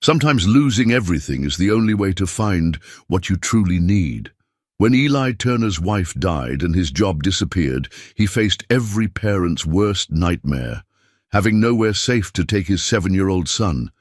Sometimes losing everything is the only way to find what you truly need. When Eli Turner's wife died and his job disappeared, he faced every parent's worst nightmare, having nowhere safe to take his 7-year-old son.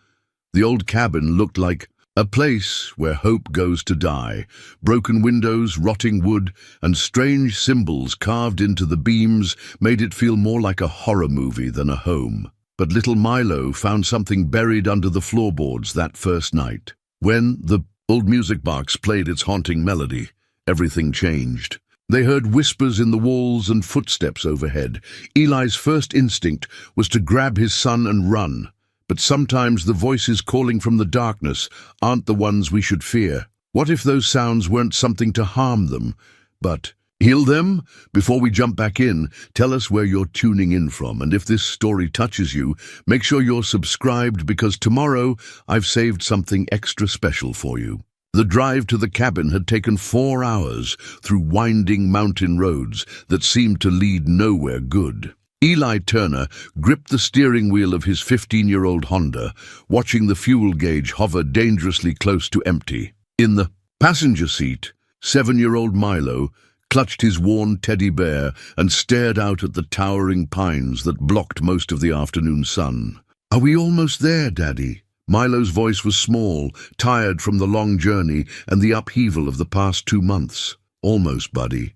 The old cabin looked like a place where hope goes to die. Broken windows, rotting wood, and strange symbols carved into the beams made it feel more like a horror movie than a home. But little Milo found something buried under the floorboards that first night. When the old music box played its haunting melody, everything changed. They heard whispers in the walls and footsteps overhead. Eli's first instinct was to grab his son and run. But sometimes the voices calling from the darkness aren't the ones we should fear. What if those sounds weren't something to harm them, but heal them? Before we jump back in, tell us where you're tuning in from, and if this story touches you, make sure you're subscribed because tomorrow I've saved something extra special for you. The drive to the cabin had taken 4 hours through winding mountain roads that seemed to lead nowhere good. Eli Turner gripped the steering wheel of his 15-year-old Honda, watching the fuel gauge hover dangerously close to empty. In the passenger seat, 7-year-old Milo clutched his worn teddy bear and stared out at the towering pines that blocked most of the afternoon sun. "Are we almost there, Daddy?" Milo's voice was small, tired from the long journey and the upheaval of the past 2 months. "Almost, buddy."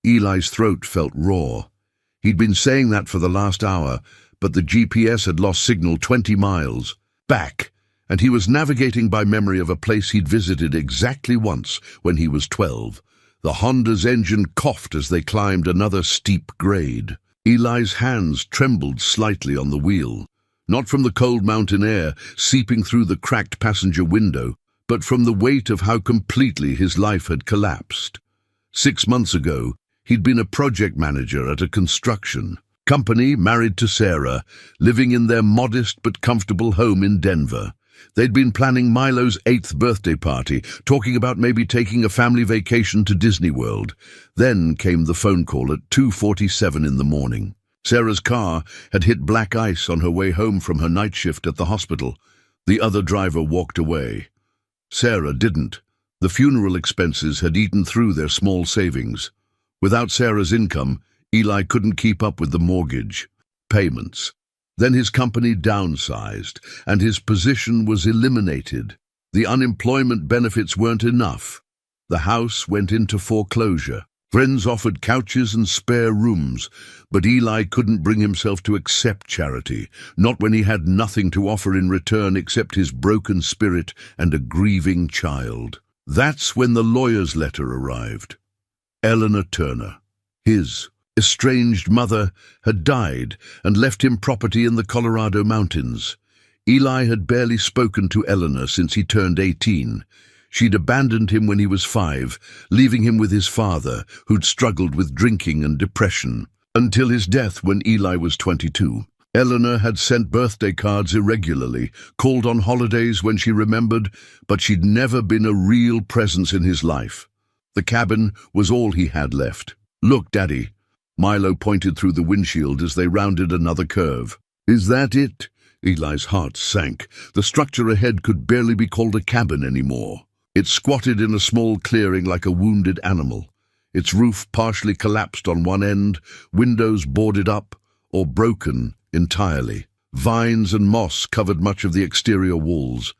Eli's throat felt raw. He'd been saying that for the last hour, but the GPS had lost signal 20 miles back, and he was navigating by memory of a place he'd visited exactly once when he was 12. The Honda's engine coughed as they climbed another steep grade. Eli's hands trembled slightly on the wheel, not from the cold mountain air seeping through the cracked passenger window, but from the weight of how completely his life had collapsed. 6 months ago, he'd been a project manager at a construction company, married to Sarah, living in their modest but comfortable home in Denver. They'd been planning Milo's 8th birthday party, talking about maybe taking a family vacation to Disney World. Then came the phone call at 2:47 in the morning. Sarah's car had hit black ice on her way home from her night shift at the hospital. The other driver walked away. Sarah didn't. The funeral expenses had eaten through their small savings. Without Sarah's income, Eli couldn't keep up with the mortgage payments. Then his company downsized, and his position was eliminated. The unemployment benefits weren't enough. The house went into foreclosure. Friends offered couches and spare rooms, but Eli couldn't bring himself to accept charity, not when he had nothing to offer in return except his broken spirit and a grieving child. That's when the lawyer's letter arrived. Eleanor Turner, his estranged mother, had died and left him property in the Colorado mountains. Eli had barely spoken to Eleanor since he turned 18. She'd abandoned him when he was 5, leaving him with his father, who'd struggled with drinking and depression, until his death when Eli was 22. Eleanor had sent birthday cards irregularly, called on holidays when she remembered, but she'd never been a real presence in his life. The cabin was all he had left. "Look, Daddy." Milo pointed through the windshield as they rounded another curve. "Is that it?" Eli's heart sank. The structure ahead could barely be called a cabin anymore. It squatted in a small clearing like a wounded animal. Its roof partially collapsed on one end, windows boarded up or broken entirely. Vines and moss covered much of the exterior walls,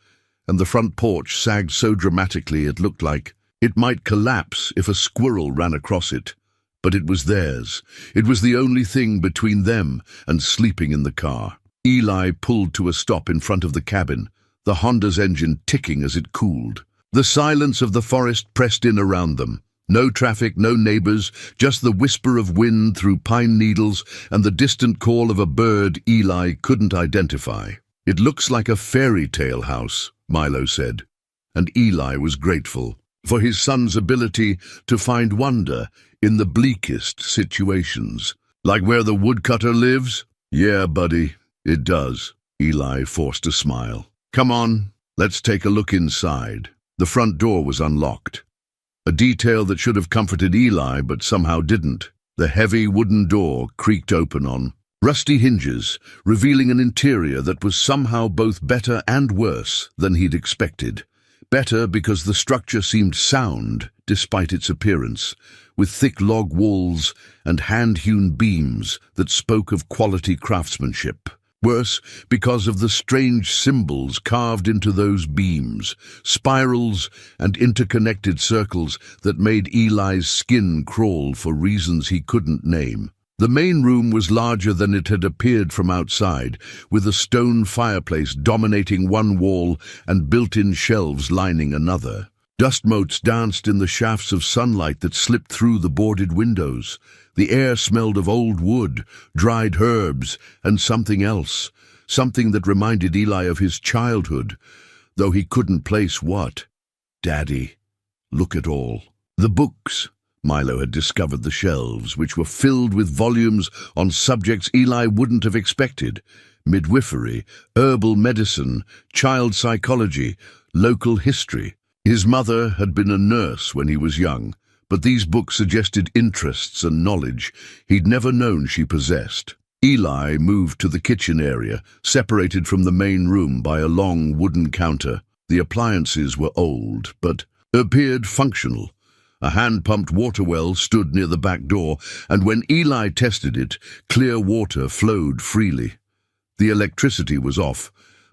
and the front porch sagged so dramatically it looked like it might collapse if a squirrel ran across it. But it was theirs. It was the only thing between them and sleeping in the car. Eli pulled to a stop in front of the cabin, the Honda's engine ticking as it cooled. The silence of the forest pressed in around them. No traffic, no neighbors, just the whisper of wind through pine needles and the distant call of a bird Eli couldn't identify. "It looks like a fairy tale house," Milo said, and Eli was grateful for his son's ability to find wonder in the bleakest situations. "Like where the woodcutter lives?" "Yeah, buddy, it does." Eli forced a smile. "Come on, let's take a look inside." The front door was unlocked, a detail that should have comforted Eli but somehow didn't. The heavy wooden door creaked open on Rusty hinges, revealing an interior that was somehow both better and worse than he'd expected. Better because the structure seemed sound despite its appearance, with thick log walls and hand-hewn beams that spoke of quality craftsmanship. Worse because of the strange symbols carved into those beams, spirals and interconnected circles that made Eli's skin crawl for reasons he couldn't name. The main room was larger than it had appeared from outside, with a stone fireplace dominating one wall and built-in shelves lining another. Dust motes danced in the shafts of sunlight that slipped through the boarded windows. The air smelled of old wood, dried herbs, and something else, something that reminded Eli of his childhood, though he couldn't place what. Daddy, look at all. The books. Milo had discovered the shelves, which were filled with volumes on subjects Eli wouldn't have expected. Midwifery, herbal medicine, child psychology, local history. His mother had been a nurse when he was young, but these books suggested interests and knowledge he'd never known she possessed. Eli moved to the kitchen area, separated from the main room by a long wooden counter. The appliances were old, but appeared functional. A hand-pumped water well stood near the back door, and when Eli tested it, clear water flowed freely. The electricity was off,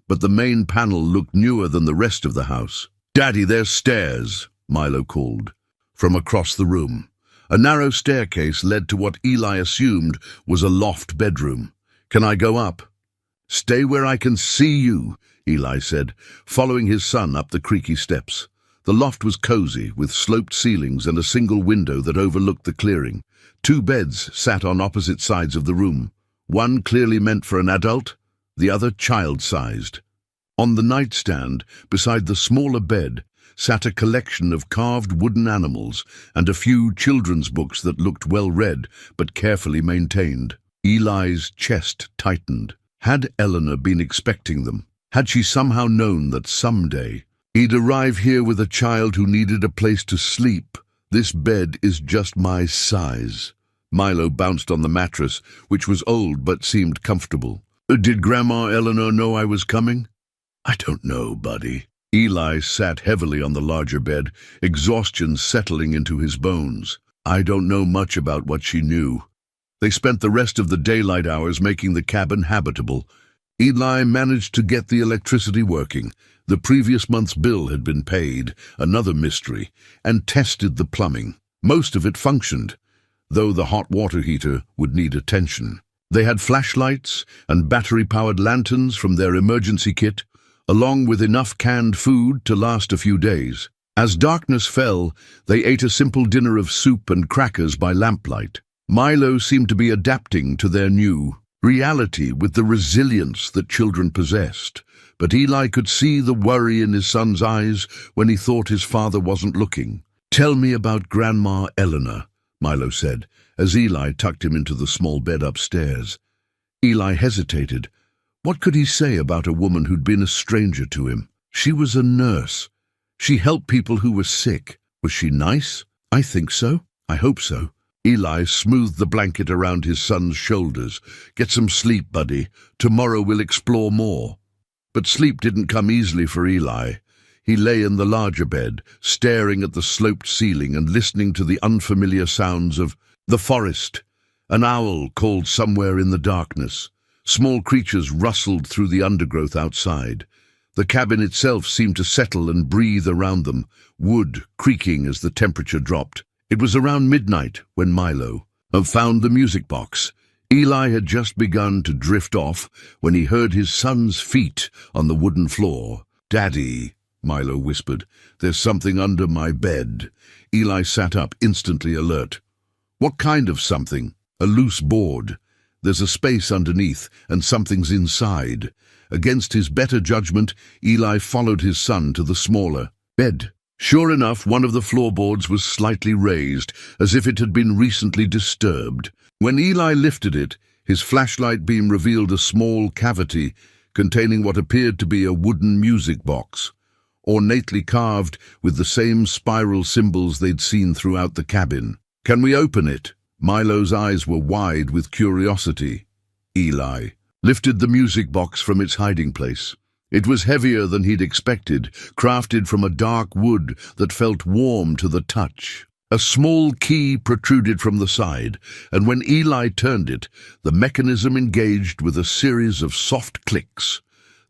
but the main panel looked newer than the rest of the house. "Daddy, there's stairs," Milo called. From across the room, a narrow staircase led to what Eli assumed was a loft bedroom. "Can I go up?" "Stay where I can see you," Eli said, following his son up the creaky steps. The loft was cozy, with sloped ceilings and a single window that overlooked the clearing. 2 beds sat on opposite sides of the room, one clearly meant for an adult, the other child-sized. On the nightstand, beside the smaller bed, sat a collection of carved wooden animals and a few children's books that looked well-read but carefully maintained. Eli's chest tightened. Had Eleanor been expecting them? Had she somehow known that someday he'd arrive here with a child who needed a place to sleep? "This bed is just my size." Milo bounced on the mattress, which was old but seemed comfortable. "Did Grandma Eleanor know I was coming?" "I don't know, buddy." Eli sat heavily on the larger bed, exhaustion settling into his bones. "I don't know much about what she knew." They spent the rest of the daylight hours making the cabin habitable. Eli managed to get the electricity working. The previous month's bill had been paid, another mystery, and tested the plumbing. Most of it functioned, though the hot water heater would need attention. They had flashlights and battery-powered lanterns from their emergency kit, along with enough canned food to last a few days. As darkness fell, they ate a simple dinner of soup and crackers by lamplight. Milo seemed to be adapting to their new reality with the resilience that children possessed, but Eli could see the worry in his son's eyes when he thought his father wasn't looking. "Tell me about Grandma Eleanor," Milo said, as Eli tucked him into the small bed upstairs. Eli hesitated. What could he say about a woman who'd been a stranger to him? She was a nurse. She helped people who were sick. Was she nice? "I think so. I hope so." Eli smoothed the blanket around his son's shoulders. "Get some sleep, buddy. Tomorrow we'll explore more." But sleep didn't come easily for Eli. He lay in the larger bed, staring at the sloped ceiling and listening to the unfamiliar sounds of the forest. An owl called somewhere in the darkness. Small creatures rustled through the undergrowth outside. The cabin itself seemed to settle and breathe around them, wood creaking as the temperature dropped. It was around midnight when Milo found the music box. Eli had just begun to drift off when he heard his son's feet on the wooden floor. "Daddy," Milo whispered, "there's something under my bed." Eli sat up, instantly alert. "What kind of something?" "A loose board. There's a space underneath, and something's inside." Against his better judgment, Eli followed his son to the smaller bed. Sure enough, one of the floorboards was slightly raised, as if it had been recently disturbed. When Eli lifted it, his flashlight beam revealed a small cavity containing what appeared to be a wooden music box, ornately carved with the same spiral symbols they'd seen throughout the cabin. "Can we open it?" Milo's eyes were wide with curiosity. Eli lifted the music box from its hiding place. It was heavier than he'd expected, crafted from a dark wood that felt warm to the touch. A small key protruded from the side, and when Eli turned it, the mechanism engaged with a series of soft clicks.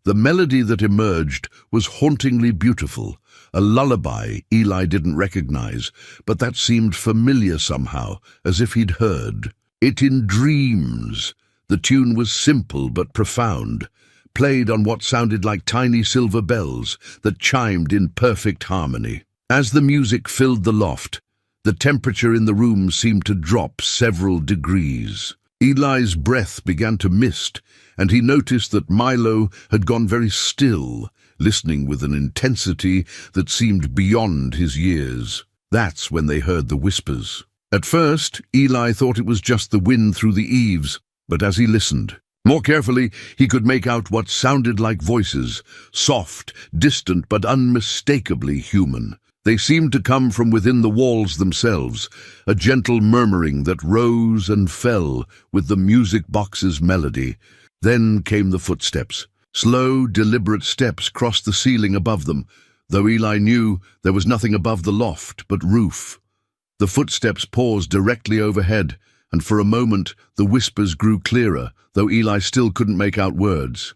The melody that emerged was hauntingly beautiful, a lullaby Eli didn't recognize, but that seemed familiar somehow, as if he'd heard it in dreams. The tune was simple but profound, played on what sounded like tiny silver bells that chimed in perfect harmony. As the music filled the loft, the temperature in the room seemed to drop several degrees. Eli's breath began to mist, and he noticed that Milo had gone very still, listening with an intensity that seemed beyond his years. That's when they heard the whispers. At first, Eli thought it was just the wind through the eaves, but as he listened more carefully, he could make out what sounded like voices, soft, distant, but unmistakably human. They seemed to come from within the walls themselves, a gentle murmuring that rose and fell with the music box's melody. Then came the footsteps. Slow, deliberate steps crossed the ceiling above them, though Eli knew there was nothing above the loft but roof. The footsteps paused directly overhead, and for a moment the whispers grew clearer, though Eli still couldn't make out words.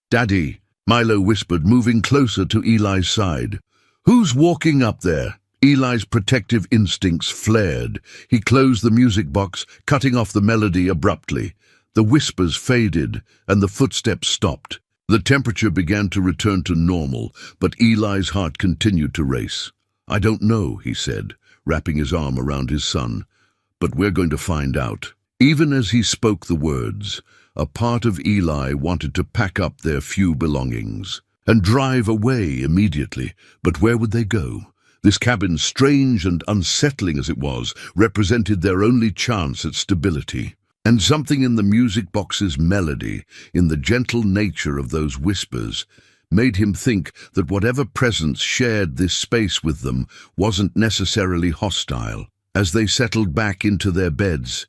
"Daddy," Milo whispered, moving closer to Eli's side. "Who's walking up there?" Eli's protective instincts flared. He closed the music box, cutting off the melody abruptly. The whispers faded, and the footsteps stopped. The temperature began to return to normal, but Eli's heart continued to race. "I don't know," he said, wrapping his arm around his son, "but we're going to find out." Even as he spoke the words, a part of Eli wanted to pack up their few belongings and drive away immediately. But where would they go? This cabin, strange and unsettling as it was, represented their only chance at stability. And something in the music box's melody, in the gentle nature of those whispers, made him think that whatever presence shared this space with them wasn't necessarily hostile. As they settled back into their beds,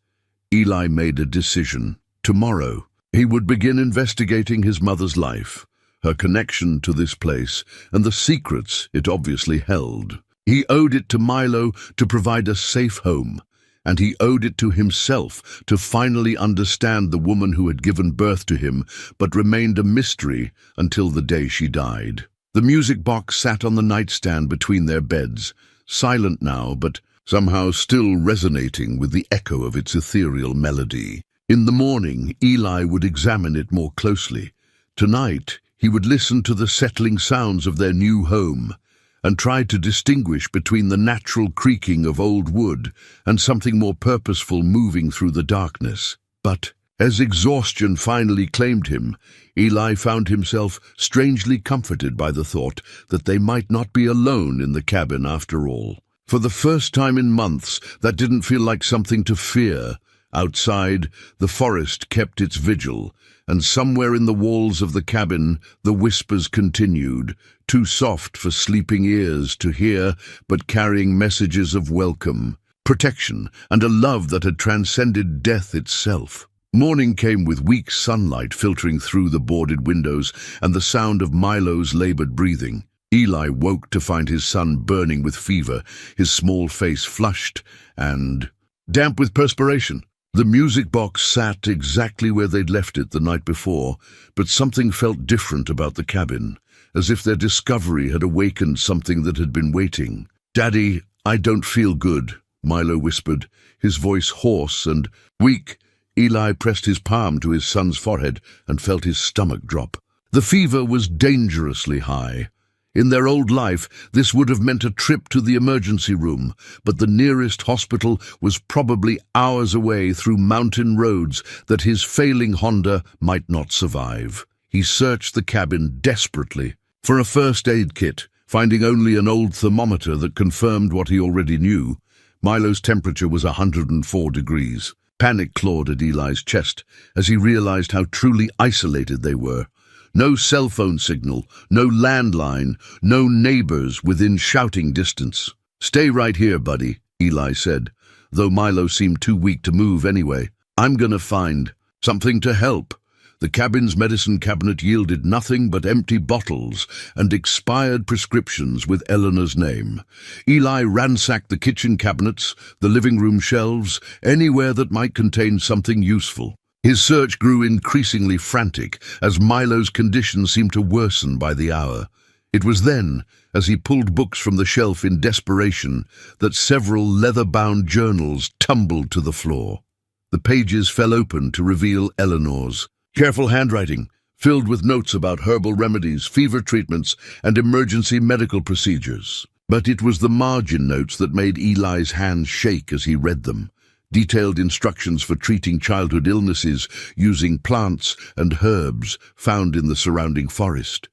Eli made a decision. Tomorrow, he would begin investigating his mother's life, her connection to this place, and the secrets it obviously held. He owed it to Milo to provide a safe home, and he owed it to himself to finally understand the woman who had given birth to him but remained a mystery until the day she died. The music box sat on the nightstand between their beds, silent now, but somehow still resonating with the echo of its ethereal melody. In the morning, Eli would examine it more closely. Tonight, he would listen to the settling sounds of their new home and try to distinguish between the natural creaking of old wood and something more purposeful moving through the darkness. But as exhaustion finally claimed him, Eli found himself strangely comforted by the thought that they might not be alone in the cabin after all. For the first time in months, that didn't feel like something to fear. Outside, the forest kept its vigil, and somewhere in the walls of the cabin, the whispers continued, too soft for sleeping ears to hear, but carrying messages of welcome, protection, and a love that had transcended death itself. Morning came with weak sunlight filtering through the boarded windows and the sound of Milo's labored breathing. Eli woke to find his son burning with fever, his small face flushed and damp with perspiration. The music box sat exactly where they'd left it the night before, but something felt different about the cabin, as if their discovery had awakened something that had been waiting. "Daddy, I don't feel good," Milo whispered, his voice hoarse and weak. Eli pressed his palm to his son's forehead and felt his stomach drop. The fever was dangerously high. In their old life, this would have meant a trip to the emergency room, but the nearest hospital was probably hours away through mountain roads that his failing Honda might not survive. He searched the cabin desperately for a first aid kit, finding only an old thermometer that confirmed what he already knew. Milo's temperature was 104 degrees. Panic clawed at Eli's chest as he realized how truly isolated they were. No cell phone signal, no landline, no neighbors within shouting distance. "Stay right here, buddy," Eli said, though Milo seemed too weak to move anyway. "I'm gonna find..." Something to help. The cabin's medicine cabinet yielded nothing but empty bottles and expired prescriptions with Eleanor's name. Eli ransacked the kitchen cabinets, the living room shelves, anywhere that might contain something useful. His search grew increasingly frantic as Milo's condition seemed to worsen by the hour. It was then, as he pulled books from the shelf in desperation, that several leather-bound journals tumbled to the floor. The pages fell open to reveal Eleanor's. Careful handwriting, filled with notes about herbal remedies, fever treatments, and emergency medical procedures. But it was the margin notes that made Eli's hands shake as he read them. Detailed instructions for treating childhood illnesses using plants and herbs found in the surrounding forest.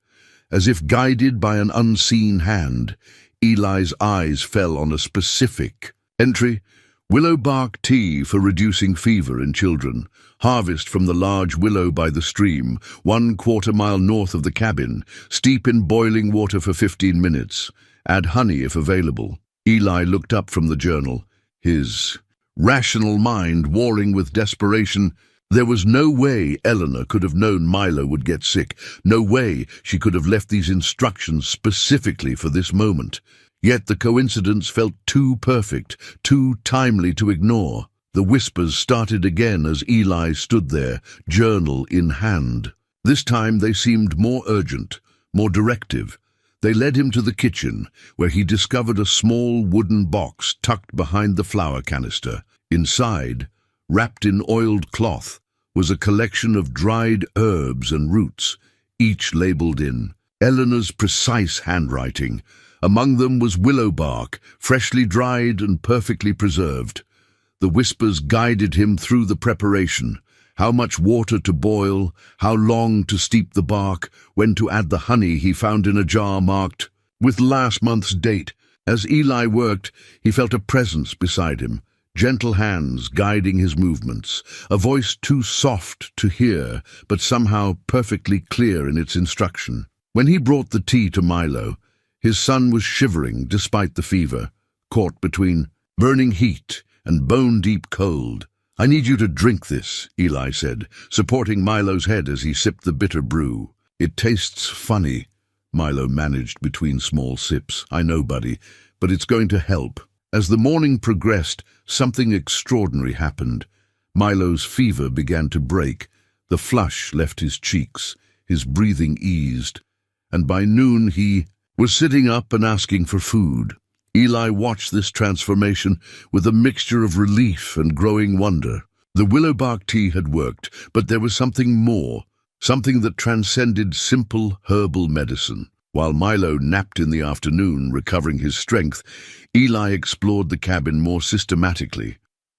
As if guided by an unseen hand, Eli's eyes fell on a specific entry: willow bark tea for reducing fever in children. Harvest from the large willow by the stream, 1/4 mile north of the cabin. Steep in boiling water for 15 minutes. Add honey if available. Eli looked up from the journal, his rational mind warring with desperation. There was no way Eleanor could have known Milo would get sick. No way she could have left these instructions specifically for this moment. Yet the coincidence felt too perfect, too timely to ignore. The whispers started again as Eli stood there, journal in hand. This time they seemed more urgent, more directive. They led him to the kitchen, where he discovered a small wooden box tucked behind the flour canister. Inside, wrapped in oiled cloth, was a collection of dried herbs and roots, each labeled in Eleanor's precise handwriting. Among them was willow bark, freshly dried and perfectly preserved. The whispers guided him through the preparation: how much water to boil, how long to steep the bark, when to add the honey he found in a jar marked with last month's date. As Eli worked, he felt a presence beside him, gentle hands guiding his movements, a voice too soft to hear, but somehow perfectly clear in its instruction. When he brought the tea to Milo, his son was shivering despite the fever, caught between burning heat and bone-deep cold. "I need you to drink this," Eli said, supporting Milo's head as he sipped the bitter brew. "It tastes funny," Milo managed between small sips. "I know, buddy, but it's going to help." As the morning progressed, something extraordinary happened. Milo's fever began to break. The flush left his cheeks, his breathing eased, and by noon he was sitting up and asking for food. Eli watched this transformation with a mixture of relief and growing wonder. The willow bark tea had worked, but there was something more, something that transcended simple herbal medicine. While Milo napped in the afternoon, recovering his strength, Eli explored the cabin more systematically.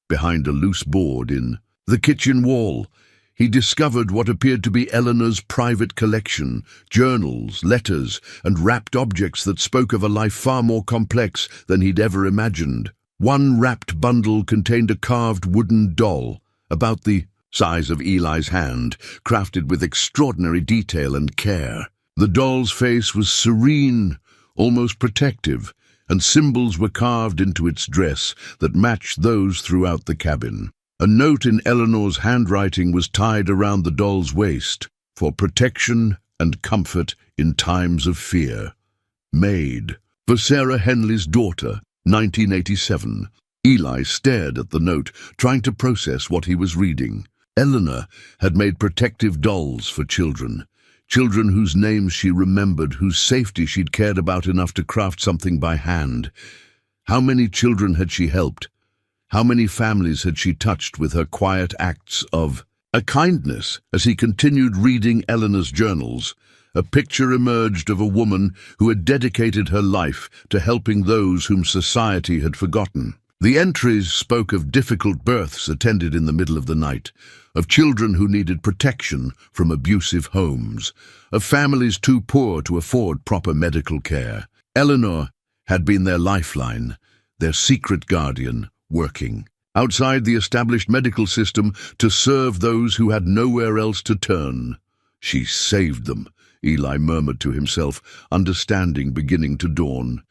Behind a loose board in the kitchen wall, he discovered what appeared to be Eleanor's private collection: journals, letters, and wrapped objects that spoke of a life far more complex than he'd ever imagined. One wrapped bundle contained a carved wooden doll, about the size of Eli's hand, crafted with extraordinary detail and care. The doll's face was serene, almost protective, and symbols were carved into its dress that matched those throughout the cabin. A note in Eleanor's handwriting was tied around the doll's waist: "For protection and comfort in times of fear. Made for Sarah Henley's daughter, 1987. Eli stared at the note, trying to process what he was reading. Eleanor had made protective dolls for children. Children whose names she remembered, whose safety she'd cared about enough to craft something by hand. How many children had she helped? How many families had she touched with her quiet acts of a kindness? As he continued reading Eleanor's journals, a picture emerged of a woman who had dedicated her life to helping those whom society had forgotten. The entries spoke of difficult births attended in the middle of the night, of children who needed protection from abusive homes, of families too poor to afford proper medical care. Eleanor had been their lifeline, their secret guardian, working outside the established medical system to serve those who had nowhere else to turn. She saved them, Eli murmured to himself, understanding beginning to dawn.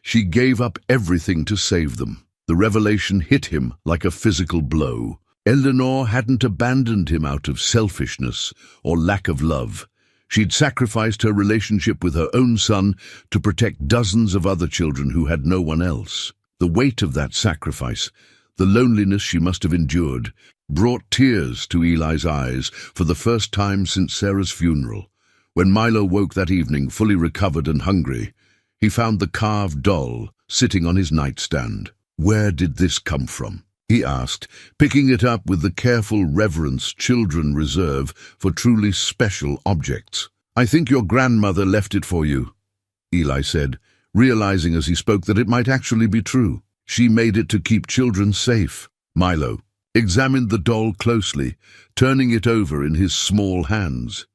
She gave up everything to save them. The revelation hit him like a physical blow. Eleanor hadn't abandoned him out of selfishness or lack of love. She'd sacrificed her relationship with her own son to protect dozens of other children who had no one else. The weight of that sacrifice, the loneliness she must have endured, brought tears to Eli's eyes for the first time since Sarah's funeral. When Milo woke that evening, fully recovered and hungry, he found the carved doll sitting on his nightstand. "Where did this come from?" he asked, picking it up with the careful reverence children reserve for truly special objects. "I think your grandmother left it for you," Eli said, realizing as he spoke that it might actually be true. "She made it to keep children safe." Milo examined the doll closely, turning it over in his small hands.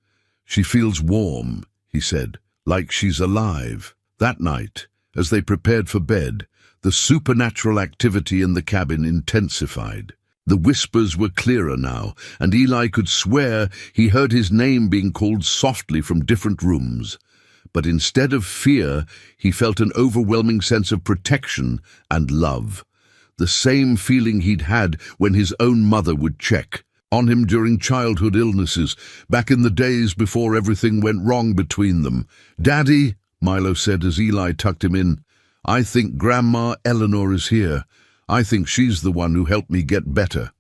"She feels warm," he said, "like she's alive." That night, as they prepared for bed, the supernatural activity in the cabin intensified. The whispers were clearer now, and Eli could swear he heard his name being called softly from different rooms. But instead of fear, he felt an overwhelming sense of protection and love. The same feeling he'd had when his own mother would check on him during childhood illnesses, back in the days before everything went wrong between them. "Daddy," Milo said as Eli tucked him in, "I think Grandma Eleanor is here. I think she's the one who helped me get better."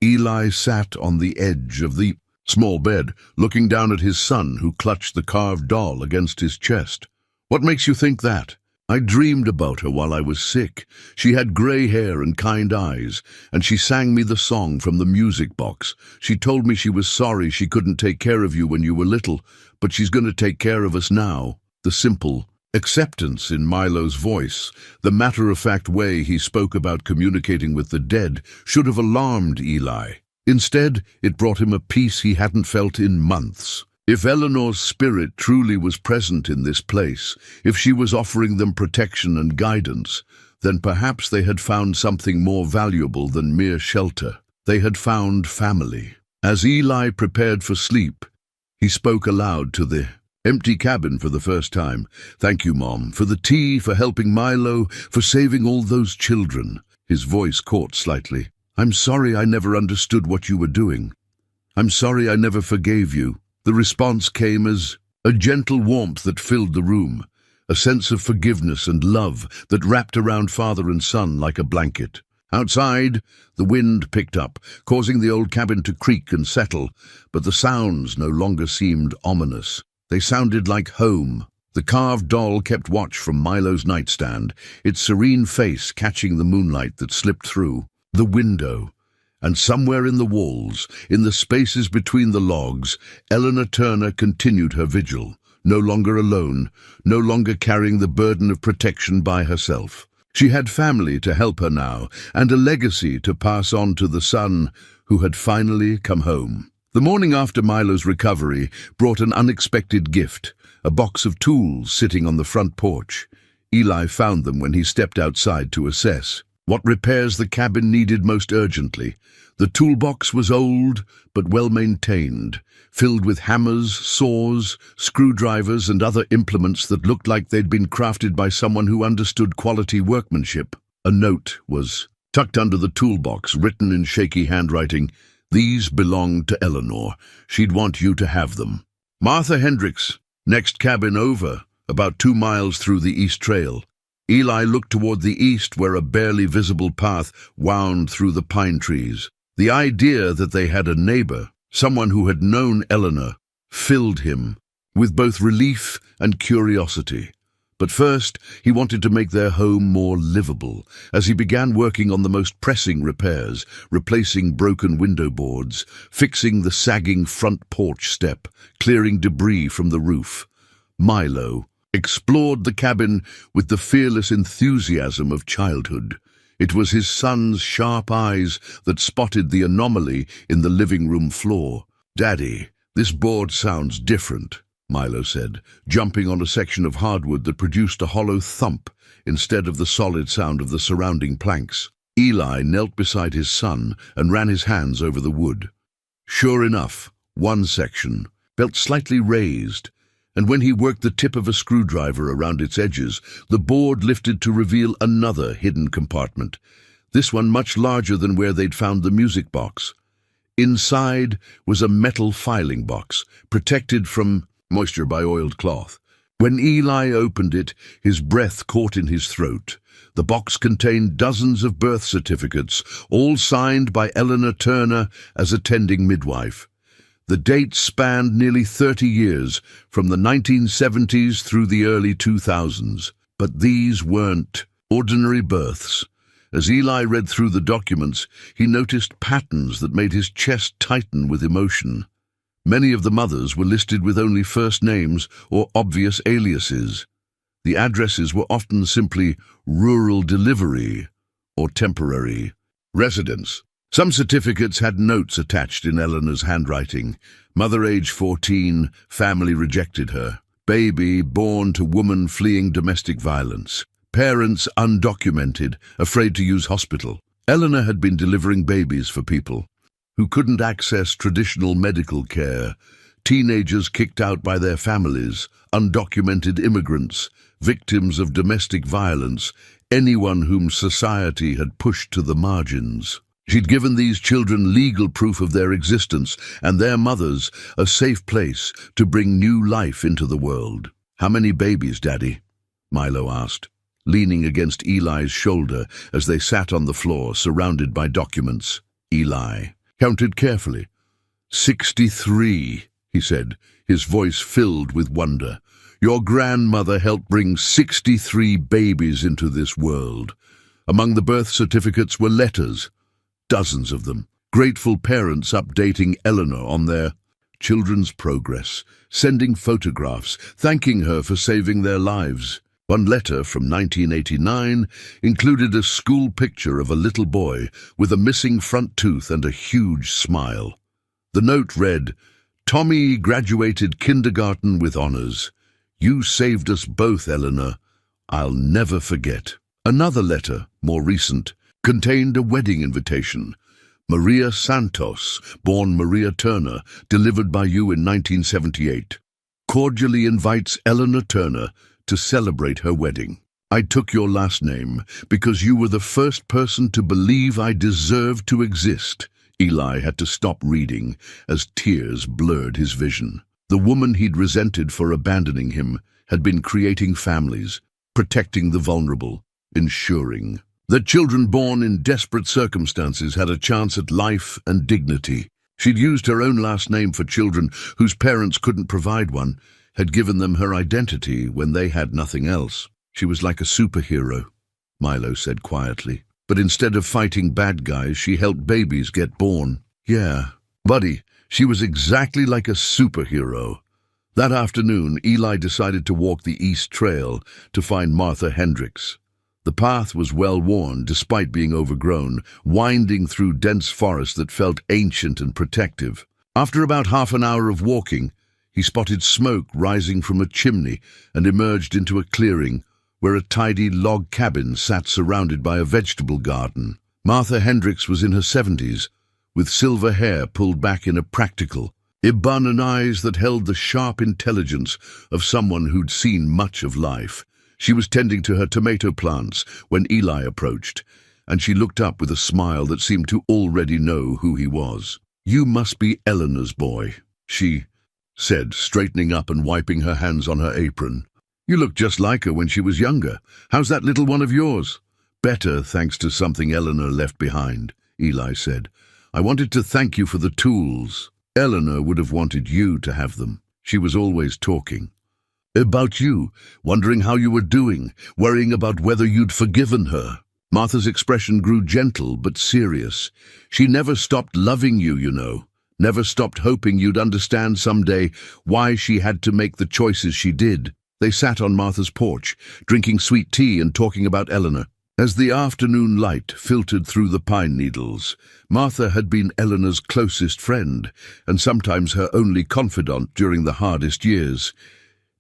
Eli sat on the edge of the small bed, looking down at his son, who clutched the carved doll against his chest. "What makes you think that?" "I dreamed about her while I was sick. She had grey hair and kind eyes, and she sang me the song from the music box. She told me she was sorry she couldn't take care of you when you were little, but she's going to take care of us now." The simple acceptance in Milo's voice, the matter-of-fact way he spoke about communicating with the dead, should have alarmed Eli. Instead, it brought him a peace he hadn't felt in months. If Eleanor's spirit truly was present in this place, if she was offering them protection and guidance, then perhaps they had found something more valuable than mere shelter. They had found family. As Eli prepared for sleep, he spoke aloud to the empty cabin for the first time. "Thank you, Mom, for the tea, for helping Milo, for saving all those children." His voice caught slightly. "I'm sorry I never understood what you were doing. I'm sorry I never forgave you." The response came as a gentle warmth that filled the room, a sense of forgiveness and love that wrapped around father and son like a blanket. Outside, the wind picked up, causing the old cabin to creak and settle, but the sounds no longer seemed ominous. They sounded like home. The carved doll kept watch from Milo's nightstand, its serene face catching the moonlight that slipped through the window. And somewhere in the walls, in the spaces between the logs, Eleanor Turner continued her vigil, no longer alone, no longer carrying the burden of protection by herself. She had family to help her now, and a legacy to pass on to the son who had finally come home. The morning after Milo's recovery brought an unexpected gift, a box of tools sitting on the front porch. Eli found them when he stepped outside to assess what repairs the cabin needed most urgently. The toolbox was old but well-maintained, filled with hammers, saws, screwdrivers, and other implements that looked like they'd been crafted by someone who understood quality workmanship. A note was tucked under the toolbox, written in shaky handwriting. "These belonged to Eleanor. She'd want you to have them. Martha Hendricks, next cabin over, about 2 miles through the East Trail." Eli looked toward the east where a barely visible path wound through the pine trees. The idea that they had a neighbor, someone who had known Eleanor, filled him with both relief and curiosity. But first, he wanted to make their home more livable, as he began working on the most pressing repairs, replacing broken window boards, fixing the sagging front porch step, clearing debris from the roof. Milo explored the cabin with the fearless enthusiasm of childhood. It was his son's sharp eyes that spotted the anomaly in the living room floor. "Daddy, this board sounds different," Milo said, jumping on a section of hardwood that produced a hollow thump instead of the solid sound of the surrounding planks. Eli knelt beside his son and ran his hands over the wood. Sure enough, one section felt slightly raised, and when he worked the tip of a screwdriver around its edges, the board lifted to reveal another hidden compartment. this one much larger than where they'd found the music box. Inside was a metal filing box, protected from moisture by oiled cloth. When Eli opened it, his breath caught in his throat. The box contained dozens of birth certificates, all signed by Eleanor Turner as attending midwife. The dates spanned nearly 30 years, from the 1970s through the early 2000s. But these weren't ordinary births. As Eli read through the documents, he noticed patterns that made his chest tighten with emotion. Many of the mothers were listed with only first names or obvious aliases. The addresses were often simply rural delivery or temporary residence. Some certificates had notes attached in Eleanor's handwriting. Mother age 14, family rejected her. Baby born to woman fleeing domestic violence. Parents undocumented, afraid to use hospital. Eleanor had been delivering babies for people who couldn't access traditional medical care. Teenagers kicked out by their families, undocumented immigrants, victims of domestic violence, anyone whom society had pushed to the margins. She'd given these children legal proof of their existence and their mothers a safe place to bring new life into the world. "How many babies, Daddy?" Milo asked, leaning against Eli's shoulder as they sat on the floor surrounded by documents. Eli counted carefully. 63, he said, his voice filled with wonder. Your grandmother helped bring 63 babies into this world. Among the birth certificates were letters, dozens of them, grateful parents updating Eleanor on their children's progress, sending photographs, thanking her for saving their lives. One letter from 1989 included a school picture of a little boy with a missing front tooth and a huge smile. The note read, "Tommy graduated kindergarten with honors. You saved us both, Eleanor. I'll never forget." Another letter, more recent, contained a wedding invitation. Maria Santos, born Maria Turner, delivered by you in 1978. Cordially invites Eleanor Turner to celebrate her wedding. I took your last name because you were the first person to believe I deserved to exist. Eli had to stop reading as tears blurred his vision. The woman he'd resented for abandoning him had been creating families, protecting the vulnerable, ensuring that children born in desperate circumstances had a chance at life and dignity. She'd used her own last name for children whose parents couldn't provide one, had given them her identity when they had nothing else. She was like a superhero, Milo said quietly. But instead of fighting bad guys, she helped babies get born. Yeah, buddy, she was exactly like a superhero. That afternoon, Eli decided to walk the East Trail to find Martha Hendricks. The path was well-worn despite being overgrown, winding through dense forest that felt ancient and protective. After about half an hour of walking, he spotted smoke rising from a chimney and emerged into a clearing where a tidy log cabin sat surrounded by a vegetable garden. Martha Hendricks was in her 70s, with silver hair pulled back in a practical, ebon eyes that held the sharp intelligence of someone who'd seen much of life. She was tending to her tomato plants when Eli approached, and she looked up with a smile that seemed to already know who he was. "You must be Eleanor's boy," she said, straightening up and wiping her hands on her apron. "You look just like her when she was younger. How's that little one of yours?" "Better, thanks to something Eleanor left behind," Eli said. "I wanted to thank you for the tools. Eleanor would have wanted you to have them. She was always talking about you, wondering how you were doing, worrying about whether you'd forgiven her." Martha's expression grew gentle but serious. "She never stopped loving you, you know. Never stopped hoping you'd understand someday why she had to make the choices she did." They sat on Martha's porch, drinking sweet tea and talking about Eleanor. As the afternoon light filtered through the pine needles, Martha had been Eleanor's closest friend, and sometimes her only confidant during the hardest years.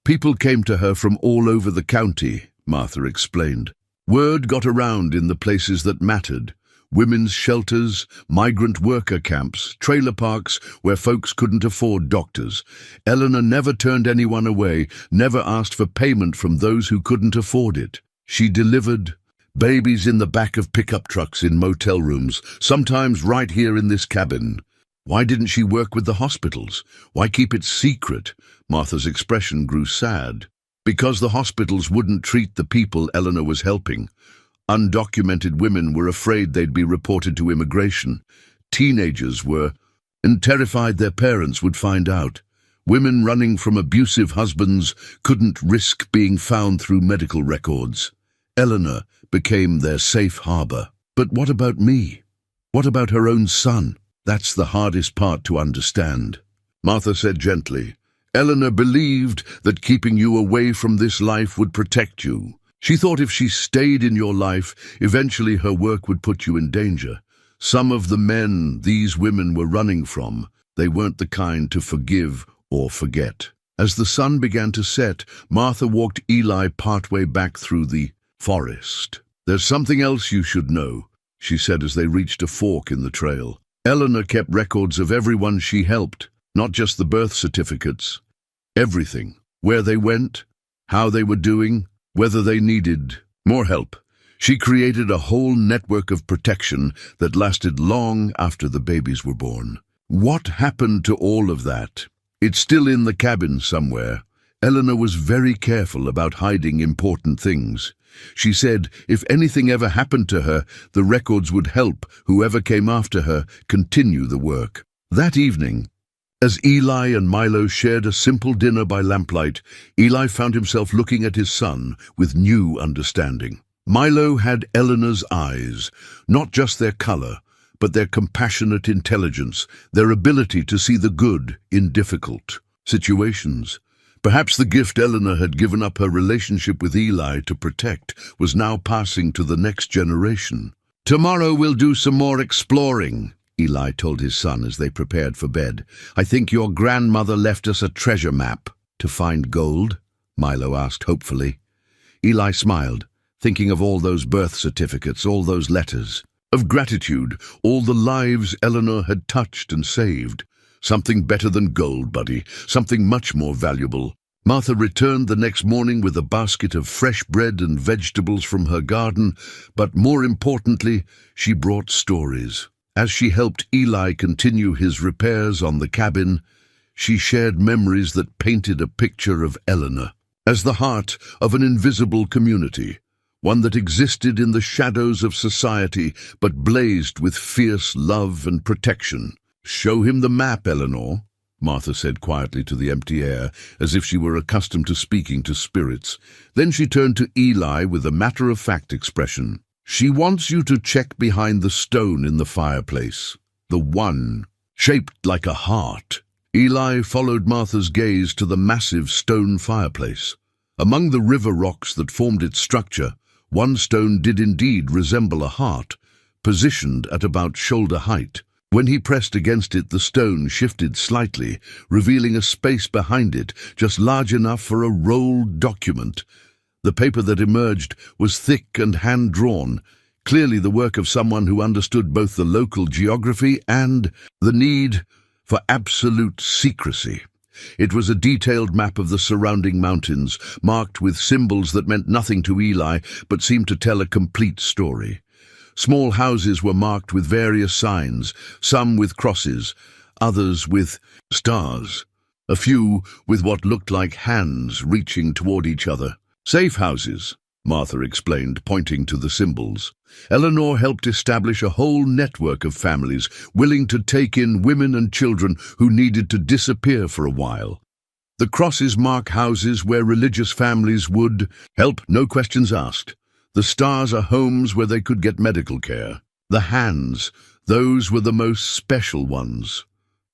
People came to her from all over the county, Martha explained. Word got around in the places that mattered. Women's shelters, migrant worker camps, trailer parks where folks couldn't afford doctors. Eleanor never turned anyone away, never asked for payment from those who couldn't afford it. She delivered Babies in the back of pickup trucks in motel rooms, sometimes right here in this cabin. Why didn't she work with the hospitals? Why keep it secret? Martha's expression grew sad. Because the hospitals wouldn't treat the people Eleanor was helping. Undocumented women were afraid they'd be reported to immigration. Teenagers were, and terrified their parents would find out. Women running from abusive husbands couldn't risk being found through medical records. Eleanor became their safe harbor. But what about me? What about her own son? That's the hardest part to understand. Martha said gently, Eleanor believed that keeping you away from this life would protect you. She thought if she stayed in your life, eventually her work would put you in danger. Some of the men these women were running from, they weren't the kind to forgive or forget. As the sun began to set, Martha walked Eli partway back through the forest. There's something else you should know, she said as they reached a fork in the trail. Eleanor kept records of everyone she helped, not just the birth certificates. Everything. Where they went, how they were doing, whether they needed more help. She created a whole network of protection that lasted long after the babies were born. What happened to all of that? It's still in the cabin somewhere. Eleanor was very careful about hiding important things. She said if anything ever happened to her, the records would help whoever came after her continue the work. That evening, as Eli and Milo shared a simple dinner by lamplight, Eli found himself looking at his son with new understanding. Milo had Eleanor's eyes, not just their color, but their compassionate intelligence, their ability to see the good in difficult situations. Perhaps the gift Eleanor had given up her relationship with Eli to protect was now passing to the next generation. Tomorrow we'll do some more exploring, Eli told his son as they prepared for bed. I think your grandmother left us a treasure map. To find gold? Milo asked hopefully. Eli smiled, thinking of all those birth certificates, all those letters. Of gratitude, all the lives Eleanor had touched and saved. Something better than gold, buddy, something much more valuable. Martha returned the next morning with a basket of fresh bread and vegetables from her garden, but more importantly, she brought stories. As she helped Eli continue his repairs on the cabin, she shared memories that painted a picture of Eleanor as the heart of an invisible community, one that existed in the shadows of society but blazed with fierce love and protection. Show him the map, Eleanor, Martha said quietly to the empty air, as if she were accustomed to speaking to spirits. Then she turned to Eli with a matter-of-fact expression. She wants you to check behind the stone in the fireplace. The one, shaped like a heart. Eli followed Martha's gaze to the massive stone fireplace. Among the river rocks that formed its structure, one stone did indeed resemble a heart, positioned at about shoulder height. When he pressed against it, the stone shifted slightly, revealing a space behind it, just large enough for a rolled document. The paper that emerged was thick and hand-drawn, clearly the work of someone who understood both the local geography and the need for absolute secrecy. It was a detailed map of the surrounding mountains, marked with symbols that meant nothing to Eli but seemed to tell a complete story. Small houses were marked with various signs, some with crosses, others with stars, a few with what looked like hands reaching toward each other. Safe houses, Martha explained, pointing to the symbols. Eleanor helped establish a whole network of families willing to take in women and children who needed to disappear for a while. The crosses mark houses where religious families would help, no questions asked. The stars are homes where they could get medical care. The hands, those were the most special ones.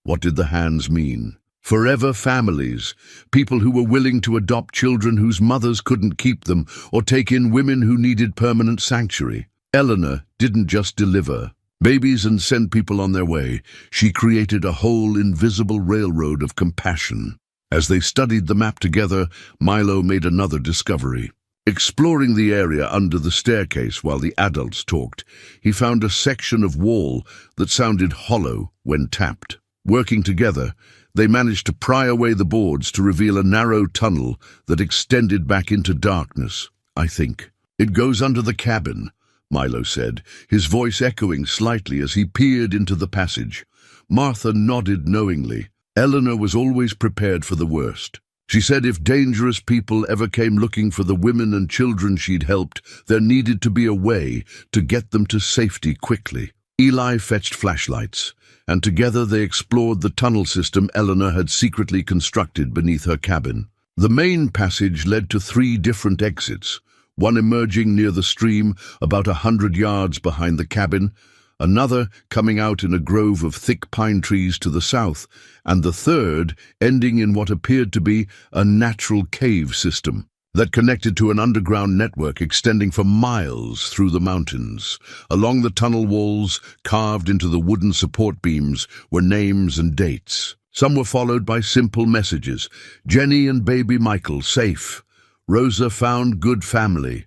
What did the hands mean? Forever families, people who were willing to adopt children whose mothers couldn't keep them or take in women who needed permanent sanctuary. Eleanor didn't just deliver babies and send people on their way. She created a whole invisible railroad of compassion. As they studied the map together, Milo made another discovery. Exploring the area under the staircase while the adults talked, he found a section of wall that sounded hollow when tapped. Working together, they managed to pry away the boards to reveal a narrow tunnel that extended back into darkness. I think it goes under the cabin, Milo said, his voice echoing slightly as he peered into the passage. Martha nodded knowingly. Eleanor was always prepared for the worst. She said if dangerous people ever came looking for the women and children she'd helped, there needed to be a way to get them to safety quickly. Eli fetched flashlights, and together they explored the tunnel system Eleanor had secretly constructed beneath her cabin. The main passage led to 3 different exits, one emerging near the stream about 100 yards behind the cabin, another coming out in a grove of thick pine trees to the south, and the third ending in what appeared to be a natural cave system that connected to an underground network extending for miles through the mountains. Along the tunnel walls, carved into the wooden support beams, were names and dates. Some were followed by simple messages. Jenny and baby Michael safe. Rosa found good family.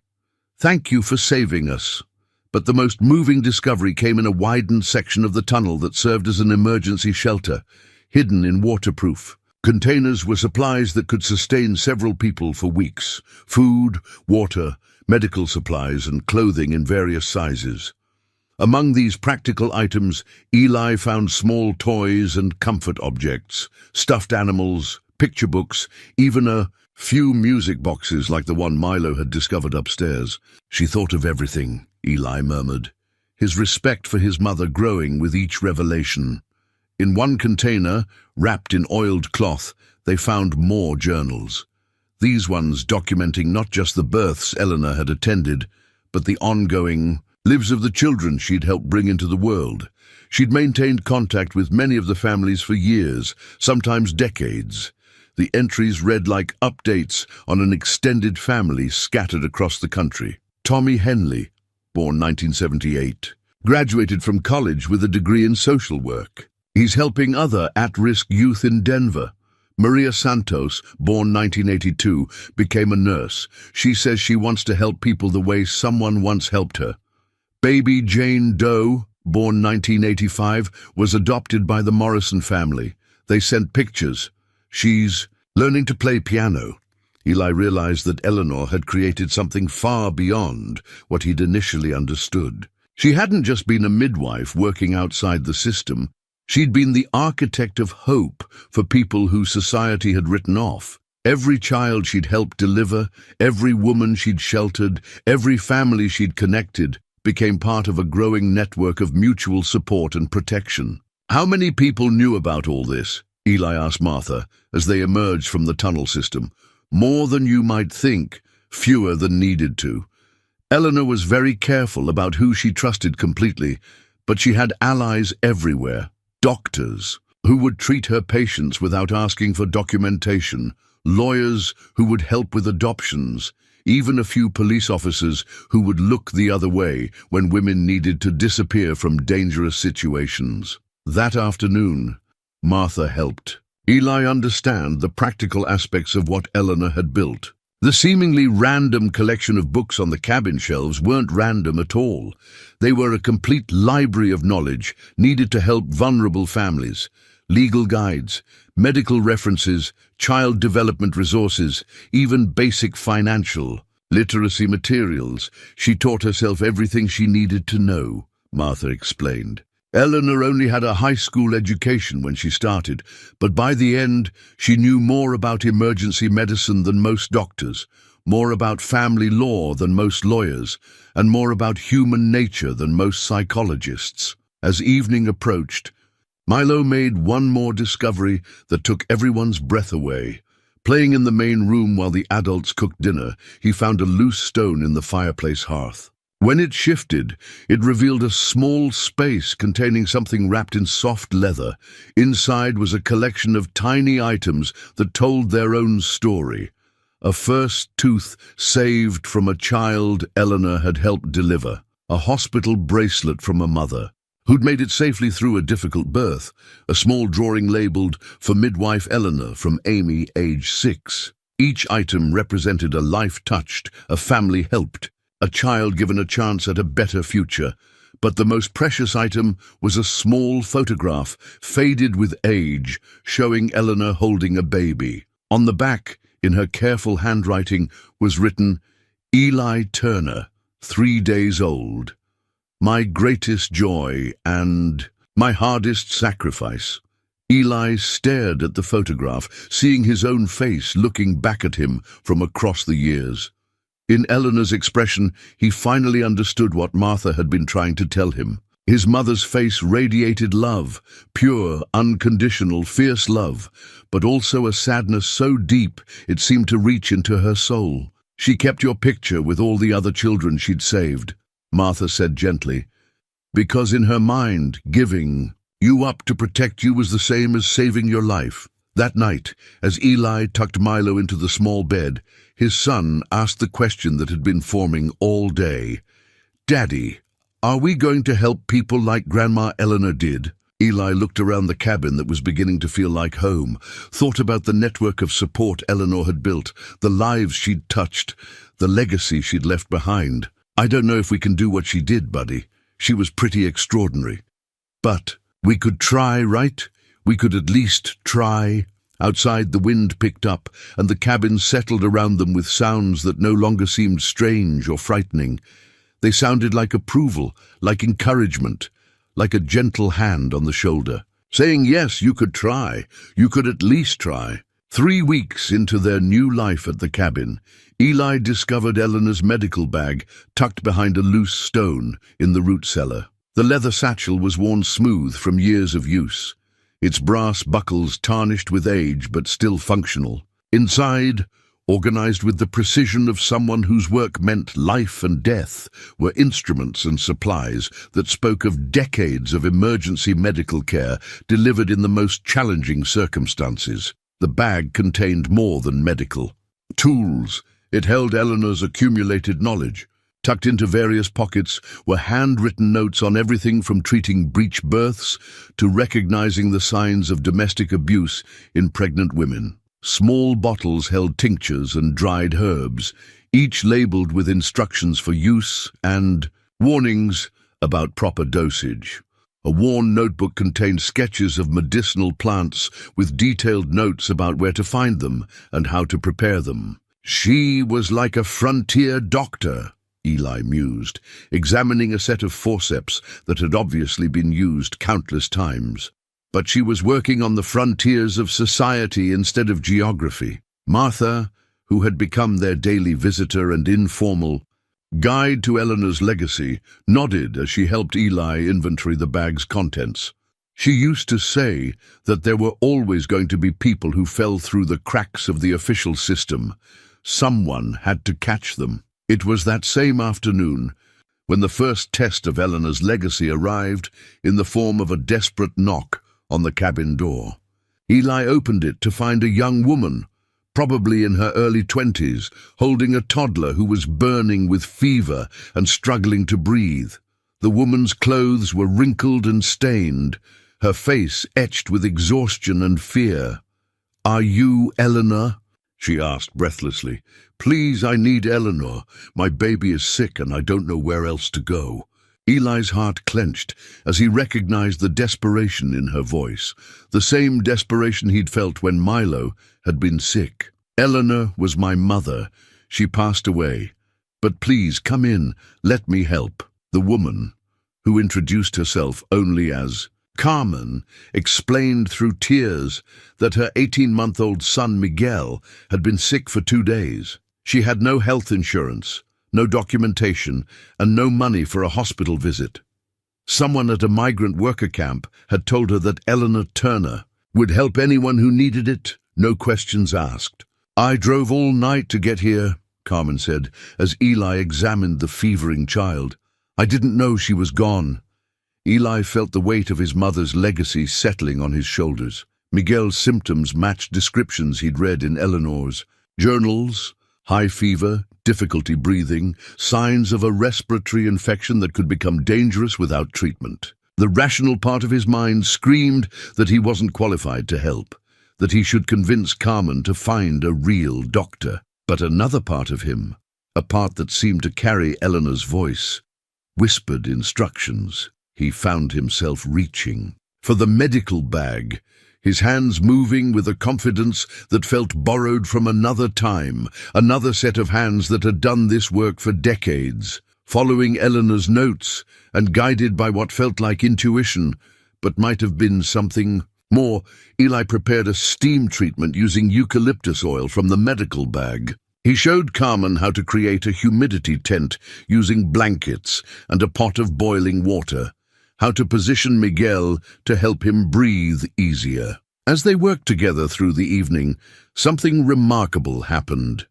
Thank you for saving us. But the most moving discovery came in a widened section of the tunnel that served as an emergency shelter, hidden in waterproof. Containers were supplies that could sustain several people for weeks. Food, water, medical supplies, and clothing in various sizes. Among these practical items, Eli found small toys and comfort objects, stuffed animals, picture books, even a few music boxes like the one Milo had discovered upstairs. She thought of everything, Eli murmured, his respect for his mother growing with each revelation. In one container, wrapped in oiled cloth, they found more journals. These ones documenting not just the births Eleanor had attended, but the ongoing lives of the children she'd helped bring into the world. She'd maintained contact with many of the families for years, sometimes decades. The entries read like updates on an extended family scattered across the country. Tommy Henley, born 1978, graduated from college with a degree in social work. He's helping other at-risk youth in Denver. Maria Santos, born 1982, became a nurse. She says she wants to help people the way someone once helped her. Baby Jane Doe, born 1985, was adopted by the Morrison family. They sent pictures. She's learning to play piano. Eli realized that Eleanor had created something far beyond what he'd initially understood. She hadn't just been a midwife working outside the system. She'd been the architect of hope for people who society had written off. Every child she'd helped deliver, every woman she'd sheltered, every family she'd connected, became part of a growing network of mutual support and protection. How many people knew about all this? Eli asked Martha as they emerged from the tunnel system. More than you might think, fewer than needed to. Eleanor was very careful about who she trusted completely, but she had allies everywhere. Doctors who would treat her patients without asking for documentation, lawyers who would help with adoptions, even a few police officers who would look the other way when women needed to disappear from dangerous situations. That afternoon, Martha helped Eli understand the practical aspects of what Eleanor had built. The seemingly random collection of books on the cabin shelves weren't random at all. They were a complete library of knowledge needed to help vulnerable families. Legal guides, medical references, child development resources, even basic financial literacy materials. She taught herself everything she needed to know, Martha explained. Eleanor only had a high school education when she started, but by the end, she knew more about emergency medicine than most doctors, more about family law than most lawyers, and more about human nature than most psychologists. As evening approached, Milo made one more discovery that took everyone's breath away. Playing in the main room while the adults cooked dinner, he found a loose stone in the fireplace hearth. When it shifted, it revealed a small space containing something wrapped in soft leather. Inside was a collection of tiny items that told their own story. A first tooth saved from a child Eleanor had helped deliver. A hospital bracelet from a mother who'd made it safely through a difficult birth. A small drawing labeled "For Midwife Eleanor" from Amy, age 6. Each item represented a life touched, a family helped, a child given a chance at a better future. But the most precious item was a small photograph, faded with age, showing Eleanor holding a baby. On the back, in her careful handwriting, was written, "Eli Turner, 3 days old. My greatest joy and my hardest sacrifice. Eli stared at the photograph, seeing his own face looking back at him from across the years. In Eleanor's expression, he finally understood what Martha had been trying to tell him. His mother's face radiated love, pure, unconditional, fierce love, but also a sadness so deep it seemed to reach into her soul. "She kept your picture with all the other children she'd saved," Martha said gently, "because in her mind, giving you up to protect you was the same as saving your life." That night, as Eli tucked Milo into the small bed, his son asked the question that had been forming all day. "Daddy, are we going to help people like Grandma Eleanor did?" Eli looked around the cabin that was beginning to feel like home, thought about the network of support Eleanor had built, the lives she'd touched, the legacy she'd left behind. "I don't know if we can do what she did, buddy. She was pretty extraordinary. But we could try, right? We could at least try." Outside, the wind picked up, and the cabin settled around them with sounds that no longer seemed strange or frightening. They sounded like approval, like encouragement, like a gentle hand on the shoulder, saying, yes, you could try. You could at least try. 3 weeks into their new life at the cabin, Eli discovered Eleanor's medical bag tucked behind a loose stone in the root cellar. The leather satchel was worn smooth from years of use, its brass buckles tarnished with age but still functional. Inside, organized with the precision of someone whose work meant life and death, were instruments and supplies that spoke of decades of emergency medical care delivered in the most challenging circumstances. The bag contained more than medical tools. It held Eleanor's accumulated knowledge. Tucked into various pockets were handwritten notes on everything from treating breech births to recognizing the signs of domestic abuse in pregnant women. Small bottles held tinctures and dried herbs, each labeled with instructions for use and warnings about proper dosage. A worn notebook contained sketches of medicinal plants with detailed notes about where to find them and how to prepare them. She was like a frontier doctor, Eli mused, examining a set of forceps that had obviously been used countless times. But she was working on the frontiers of society instead of geography. Martha, who had become their daily visitor and informal guide to Eleanor's legacy, nodded as she helped Eli inventory the bag's contents. She used to say that there were always going to be people who fell through the cracks of the official system. Someone had to catch them. It was that same afternoon when the first test of Eleanor's legacy arrived in the form of a desperate knock on the cabin door. Eli opened it to find a young woman, probably in her early 20s, holding a toddler who was burning with fever and struggling to breathe. The woman's clothes were wrinkled and stained, her face etched with exhaustion and fear. "Are you Eleanor?" she asked breathlessly. "Please, I need Eleanor. My baby is sick and I don't know where else to go." Eli's heart clenched as he recognized the desperation in her voice, the same desperation he'd felt when Milo had been sick. "Eleanor was my mother. She passed away. But please, come in. Let me help." The woman, who introduced herself only as Carmen, explained through tears that her 18-month-old son Miguel had been sick for 2 days. She had no health insurance, no documentation, and no money for a hospital visit. Someone at a migrant worker camp had told her that Eleanor Turner would help anyone who needed it, no questions asked. "I drove all night to get here," Carmen said, as Eli examined the fevering child. "I didn't know she was gone." Eli felt the weight of his mother's legacy settling on his shoulders. Miguel's symptoms matched descriptions he'd read in Eleanor's journals: high fever, difficulty breathing, signs of a respiratory infection that could become dangerous without treatment. The rational part of his mind screamed that he wasn't qualified to help, that he should convince Carmen to find a real doctor. But another part of him, a part that seemed to carry Eleanor's voice, whispered instructions. He found himself reaching for the medical bag, his hands moving with a confidence that felt borrowed from another time, another set of hands that had done this work for decades. Following Eleanor's notes and guided by what felt like intuition, but might have been something more, Eli prepared a steam treatment using eucalyptus oil from the medical bag. He showed Carmen how to create a humidity tent using blankets and a pot of boiling water, how to position Miguel to help him breathe easier. As they worked together through the evening, something remarkable happened.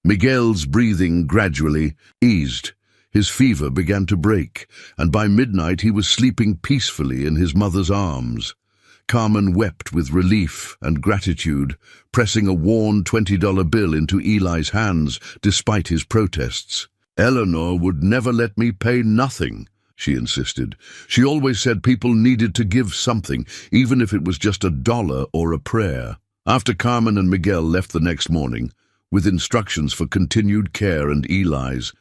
Miguel's breathing gradually eased. His fever began to break, and by midnight he was sleeping peacefully in his mother's arms. Carmen wept with relief and gratitude, pressing a worn $20 bill into Eli's hands despite his protests. "Eleanor would never let me pay nothing," she insisted. "She always said people needed to give something, even if it was just $1 or a prayer." After Carmen and Miguel left the next morning, with instructions for continued care and Eli's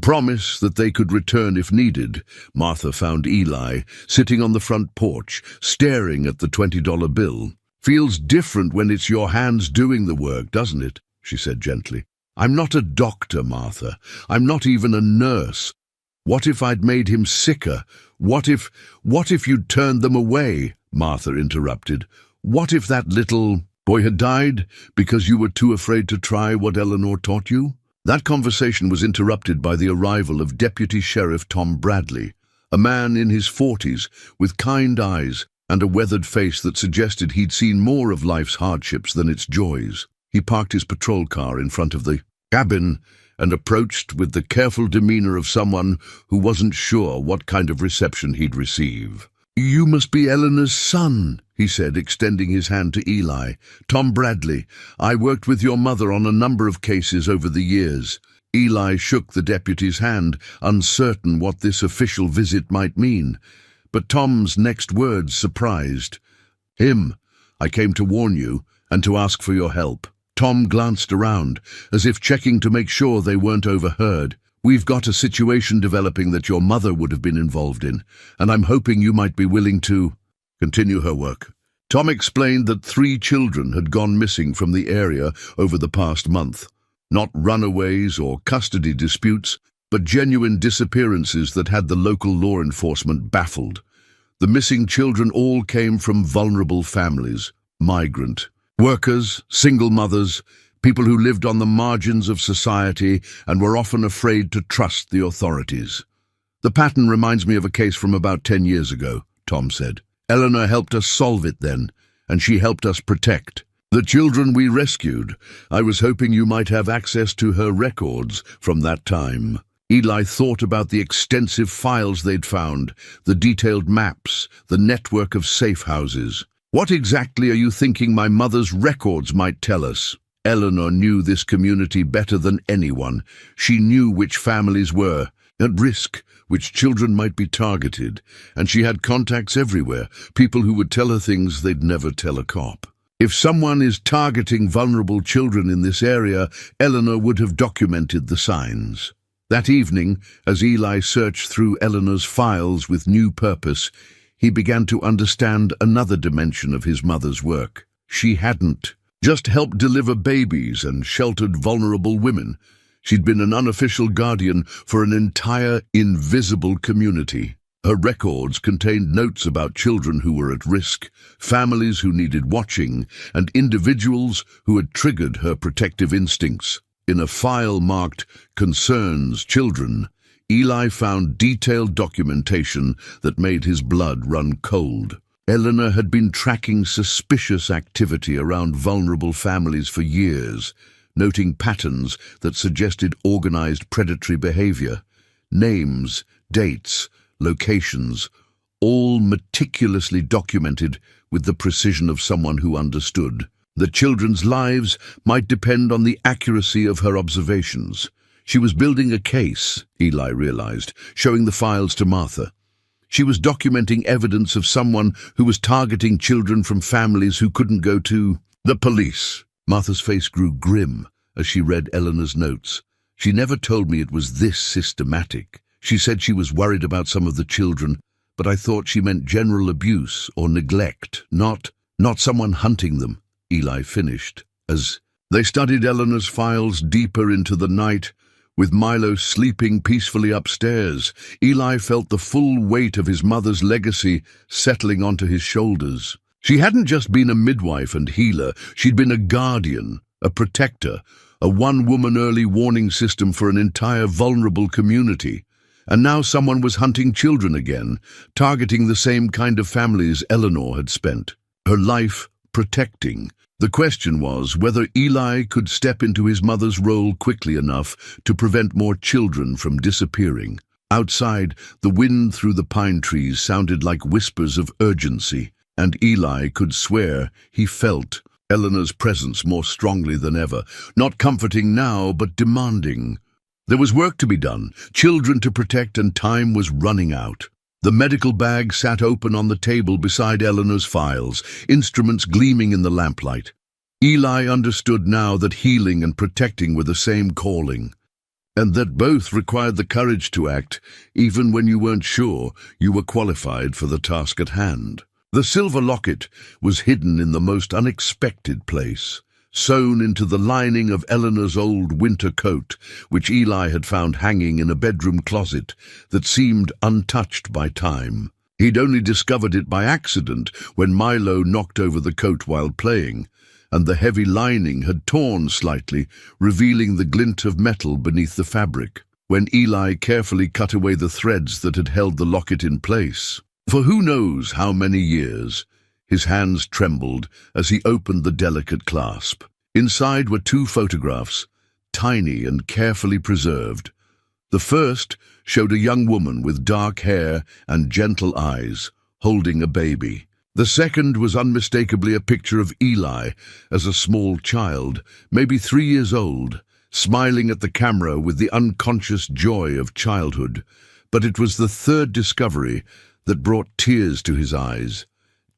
promise that they could return if needed, Martha found Eli sitting on the front porch, staring at the $20 bill. "Feels different when it's your hands doing the work, doesn't it?" she said gently. "I'm not a doctor, Martha. I'm not even a nurse. What if I'd made him sicker? What if you'd turned them away?" Martha interrupted. "What if that little boy had died because you were too afraid to try what Eleanor taught you?" That conversation was interrupted by the arrival of Deputy Sheriff Tom Bradley, a man in his 40s with kind eyes and a weathered face that suggested he'd seen more of life's hardships than its joys. He parked his patrol car in front of the cabin and approached with the careful demeanor of someone who wasn't sure what kind of reception he'd receive. "You must be Eleanor's son," he said, extending his hand to Eli. "Tom Bradley. I worked with your mother on a number of cases over the years." Eli shook the deputy's hand, uncertain what this official visit might mean. But Tom's next words surprised him. "I came to warn you and to ask for your help." Tom glanced around, as if checking to make sure they weren't overheard. "We've got a situation developing that your mother would have been involved in, and I'm hoping you might be willing to continue her work." Tom explained that 3 children had gone missing from the area over the past month. Not runaways or custody disputes, but genuine disappearances that had the local law enforcement baffled. The missing children all came from vulnerable families, migrant workers, single mothers, people who lived on the margins of society and were often afraid to trust the authorities. "The pattern reminds me of a case from about 10 years ago," Tom said. "Eleanor helped us solve it then, and she helped us protect the children we rescued. I was hoping you might have access to her records from that time." Eli thought about the extensive files they'd found, the detailed maps, the network of safe houses. "What exactly are you thinking my mother's records might tell us?" Eleanor knew this community better than anyone. She knew which families were at risk, which children might be targeted, and she had contacts everywhere, people who would tell her things they'd never tell a cop. If someone is targeting vulnerable children in this area, Eleanor would have documented the signs. That evening, as Eli searched through Eleanor's files with new purpose, he began to understand another dimension of his mother's work. She hadn't just helped deliver babies and sheltered vulnerable women. She'd been an unofficial guardian for an entire invisible community. Her records contained notes about children who were at risk, families who needed watching, and individuals who had triggered her protective instincts. In a file marked "Concerns Children," Eli found detailed documentation that made his blood run cold. Eleanor had been tracking suspicious activity around vulnerable families for years, noting patterns that suggested organized predatory behavior. Names, dates, locations, all meticulously documented with the precision of someone who understood. The children's lives might depend on the accuracy of her observations. She was building a case, Eli realized, showing the files to Martha. She was documenting evidence of someone who was targeting children from families who couldn't go to the police. Martha's face grew grim as she read Eleanor's notes. "She never told me it was this systematic. She said she was worried about some of the children, but I thought she meant general abuse or neglect, not someone hunting them," Eli finished. As they studied Eleanor's files deeper into the night, With Milo sleeping peacefully upstairs, Eli felt the full weight of his mother's legacy settling onto his shoulders. She hadn't just been a midwife and healer, she'd been a guardian, a protector, a one-woman early warning system for an entire vulnerable community. And now someone was hunting children again, targeting the same kind of families Eleanor had spent her life protecting. The question was whether Eli could step into his mother's role quickly enough to prevent more children from disappearing. Outside, the wind through the pine trees sounded like whispers of urgency, and Eli could swear he felt Eleanor's presence more strongly than ever, not comforting now, but demanding. There was work to be done, children to protect, and time was running out. The medical bag sat open on the table beside Eleanor's files, instruments gleaming in the lamplight. Eli understood now that healing and protecting were the same calling, and that both required the courage to act, even when you weren't sure you were qualified for the task at hand. The silver locket was hidden in the most unexpected place, sewn into the lining of Eleanor's old winter coat, which Eli had found hanging in a bedroom closet that seemed untouched by time. He'd only discovered it by accident when Milo knocked over the coat while playing, and the heavy lining had torn slightly, revealing the glint of metal beneath the fabric. When Eli carefully cut away the threads that had held the locket in place, for who knows how many years, his hands trembled as he opened the delicate clasp. Inside were two photographs, tiny and carefully preserved. The first showed a young woman with dark hair and gentle eyes, holding a baby. The second was unmistakably a picture of Eli as a small child, maybe 3 years old, smiling at the camera with the unconscious joy of childhood. But it was the third discovery that brought tears to his eyes.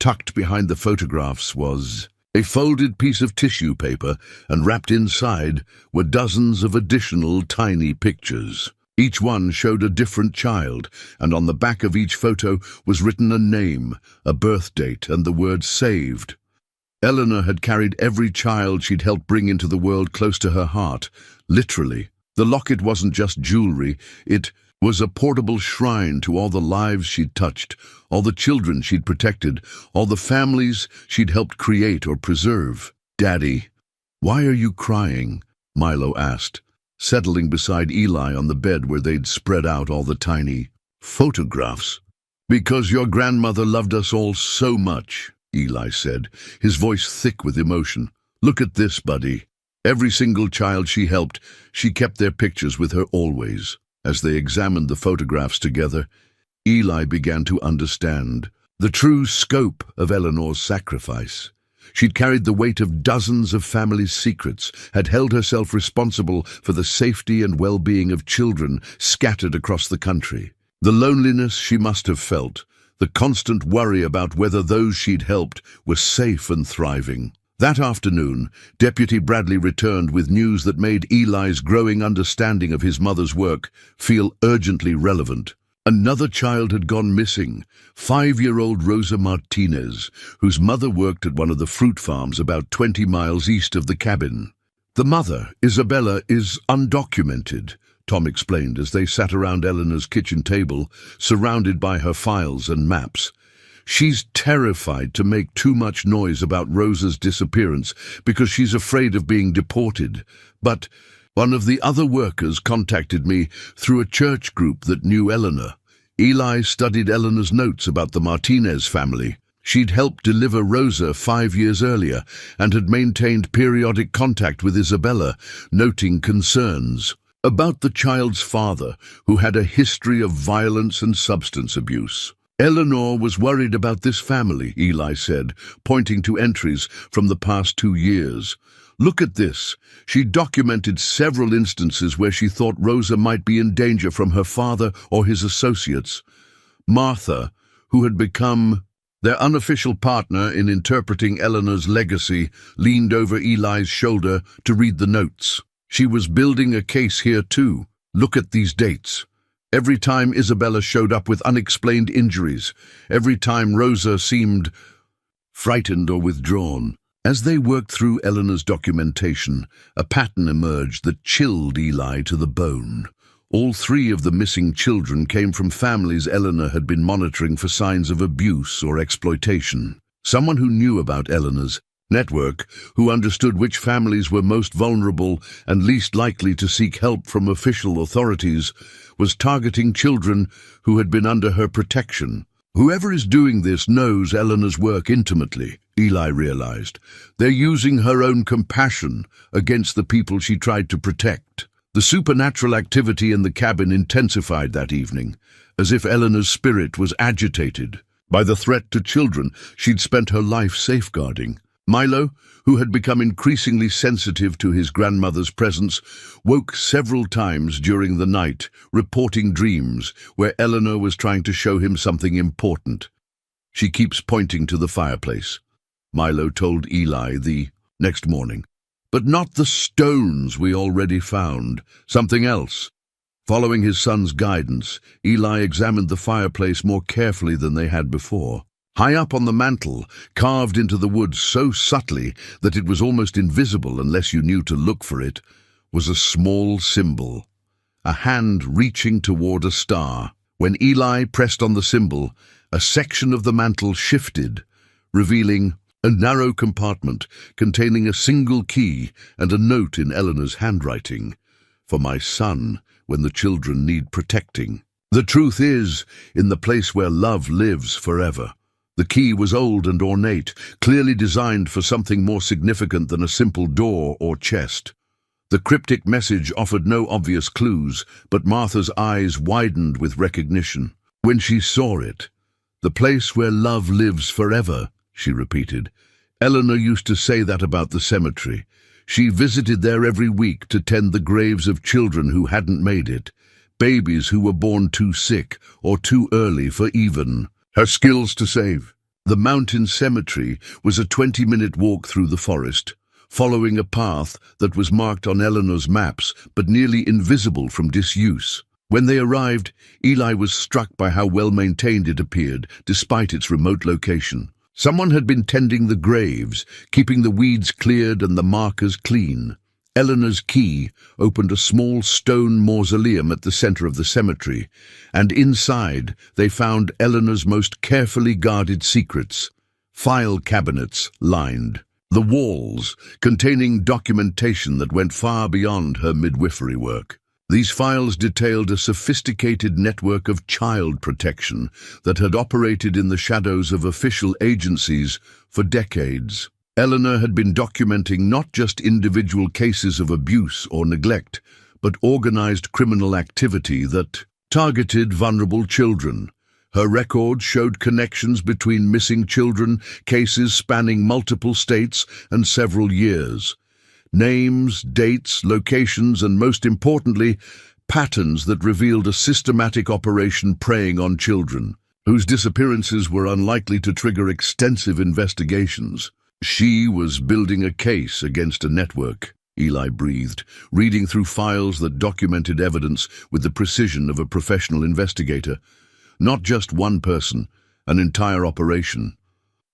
Tucked behind the photographs was a folded piece of tissue paper, and wrapped inside were dozens of additional tiny pictures. Each one showed a different child, and on the back of each photo was written a name, a birth date, and the word saved. Eleanor had carried every child she'd helped bring into the world close to her heart, literally. The locket wasn't just jewelry, it was a portable shrine to all the lives she'd touched, all the children she'd protected, all the families she'd helped create or preserve. "Daddy, why are you crying?" Milo asked, settling beside Eli on the bed where they'd spread out all the tiny photographs. "Because your grandmother loved us all so much," Eli said, his voice thick with emotion. "Look at this, buddy. Every single child she helped, she kept their pictures with her always." As they examined the photographs together, Eli began to understand the true scope of Eleanor's sacrifice. She'd carried the weight of dozens of families' secrets, had held herself responsible for the safety and well-being of children scattered across the country. The loneliness she must have felt, the constant worry about whether those she'd helped were safe and thriving. That afternoon, Deputy Bradley returned with news that made Eli's growing understanding of his mother's work feel urgently relevant. Another child had gone missing, 5-year-old Rosa Martinez, whose mother worked at one of the fruit farms about 20 miles east of the cabin. "The mother, Isabella, is undocumented," Tom explained as they sat around Eleanor's kitchen table, surrounded by her files and maps. "She's terrified to make too much noise about Rosa's disappearance because she's afraid of being deported. But one of the other workers contacted me through a church group that knew Eleanor. Eli studied Eleanor's notes about the Martinez family. She'd helped deliver Rosa 5 years earlier and had maintained periodic contact with Isabella, noting concerns about the child's father, who had a history of violence and substance abuse. Eleanor was worried about this family," Eli said, pointing to entries from the past 2 years. "Look at this." She documented several instances where she thought Rosa might be in danger from her father or his associates. Martha, who had become their unofficial partner in interpreting Eleanor's legacy, leaned over Eli's shoulder to read the notes. "She was building a case here too. Look at these dates. Every time Isabella showed up with unexplained injuries, every time Rosa seemed frightened or withdrawn, As they worked through Eleanor's documentation, a pattern emerged that chilled Eli to the bone. All three of the missing children came from families Eleanor had been monitoring for signs of abuse or exploitation. Someone who knew about Eleanor's network, who understood which families were most vulnerable and least likely to seek help from official authorities, was targeting children who had been under her protection. Whoever is doing this knows Eleanor's work intimately, Eli realized. They're using her own compassion against the people she tried to protect. The supernatural activity in the cabin intensified that evening, as if Eleanor's spirit was agitated by the threat to children she'd spent her life safeguarding. Milo, who had become increasingly sensitive to his grandmother's presence, woke several times during the night, reporting dreams where Eleanor was trying to show him something important. "She keeps pointing to the fireplace," Milo told Eli the next morning. "But not the stones we already found, something else." Following his son's guidance, Eli examined the fireplace more carefully than they had before. High up on the mantel, carved into the wood so subtly that it was almost invisible unless you knew to look for it, was a small symbol, a hand reaching toward a star. When Eli pressed on the symbol, a section of the mantel shifted, revealing a narrow compartment containing a single key and a note in Eleanor's handwriting. "For my son, when the children need protecting. The truth is, in the place where love lives forever." The key was old and ornate, clearly designed for something more significant than a simple door or chest. The cryptic message offered no obvious clues, but Martha's eyes widened with recognition. When she saw it, "The place where love lives forever," she repeated. Eleanor used to say that about the cemetery. She visited there every week to tend the graves of children who hadn't made it, babies who were born too sick or too early for even her skills to save. The mountain cemetery was a 20-minute walk through the forest, following a path that was marked on Eleanor's maps but nearly invisible from disuse. When they arrived, Eli was struck by how well-maintained it appeared, despite its remote location. Someone had been tending the graves, keeping the weeds cleared and the markers clean. Eleanor's key opened a small stone mausoleum at the center of the cemetery, and inside they found Eleanor's most carefully guarded secrets, file cabinets lined, the walls containing documentation that went far beyond her midwifery work. These files detailed a sophisticated network of child protection that had operated in the shadows of official agencies for decades. Eleanor had been documenting not just individual cases of abuse or neglect, but organized criminal activity that targeted vulnerable children. Her record showed connections between missing children, cases spanning multiple states and several years. Names, dates, locations, and most importantly, patterns that revealed a systematic operation preying on children, whose disappearances were unlikely to trigger extensive investigations. She was building a case against a network, Eli breathed, reading through files that documented evidence with the precision of a professional investigator. Not just one person, an entire operation.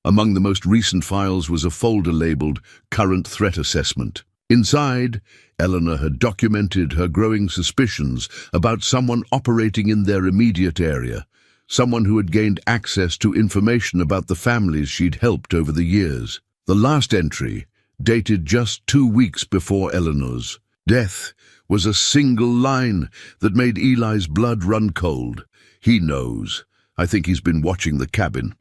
Among the most recent files was a folder labeled Current Threat Assessment. Inside, Eleanor had documented her growing suspicions about someone operating in their immediate area, someone who had gained access to information about the families she'd helped over the years. The last entry, dated just 2 weeks before Eleanor's death, was a single line that made Eli's blood run cold. "He knows. I think he's been watching the cabin.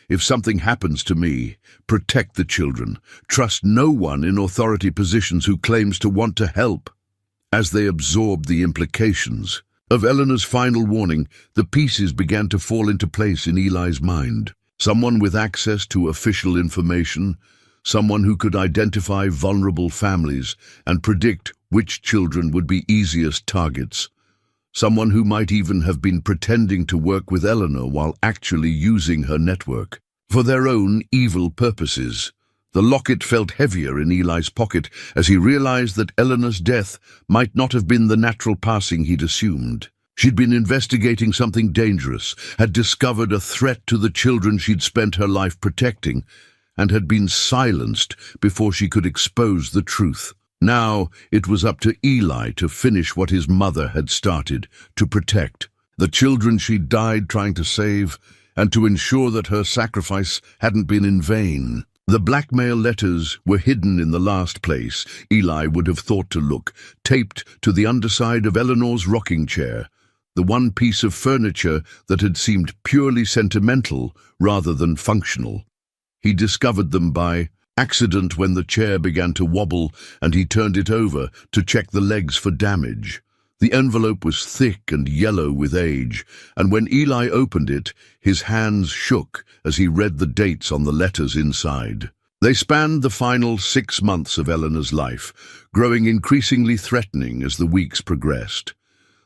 If something happens to me, protect the children. Trust no one in authority positions who claims to want to help." As they absorbed the implications of Eleanor's final warning, the pieces began to fall into place in Eli's mind. Someone with access to official information, someone who could identify vulnerable families and predict which children would be easiest targets. Someone who might even have been pretending to work with Eleanor while actually using her network for their own evil purposes. The locket felt heavier in Eli's pocket as he realized that Eleanor's death might not have been the natural passing he'd assumed. She'd been investigating something dangerous, had discovered a threat to the children she'd spent her life protecting, and had been silenced before she could expose the truth. Now it was up to Eli to finish what his mother had started, to protect the children she died trying to save, and to ensure that her sacrifice hadn't been in vain. The blackmail letters were hidden in the last place Eli would have thought to look, taped to the underside of Eleanor's rocking chair, the one piece of furniture that had seemed purely sentimental rather than functional. He discovered them by accident when the chair began to wobble and he turned it over to check the legs for damage. The envelope was thick and yellow with age, and when Eli opened it, his hands shook as he read the dates on the letters inside. They spanned the final 6 months of Eleanor's life, growing increasingly threatening as the weeks progressed.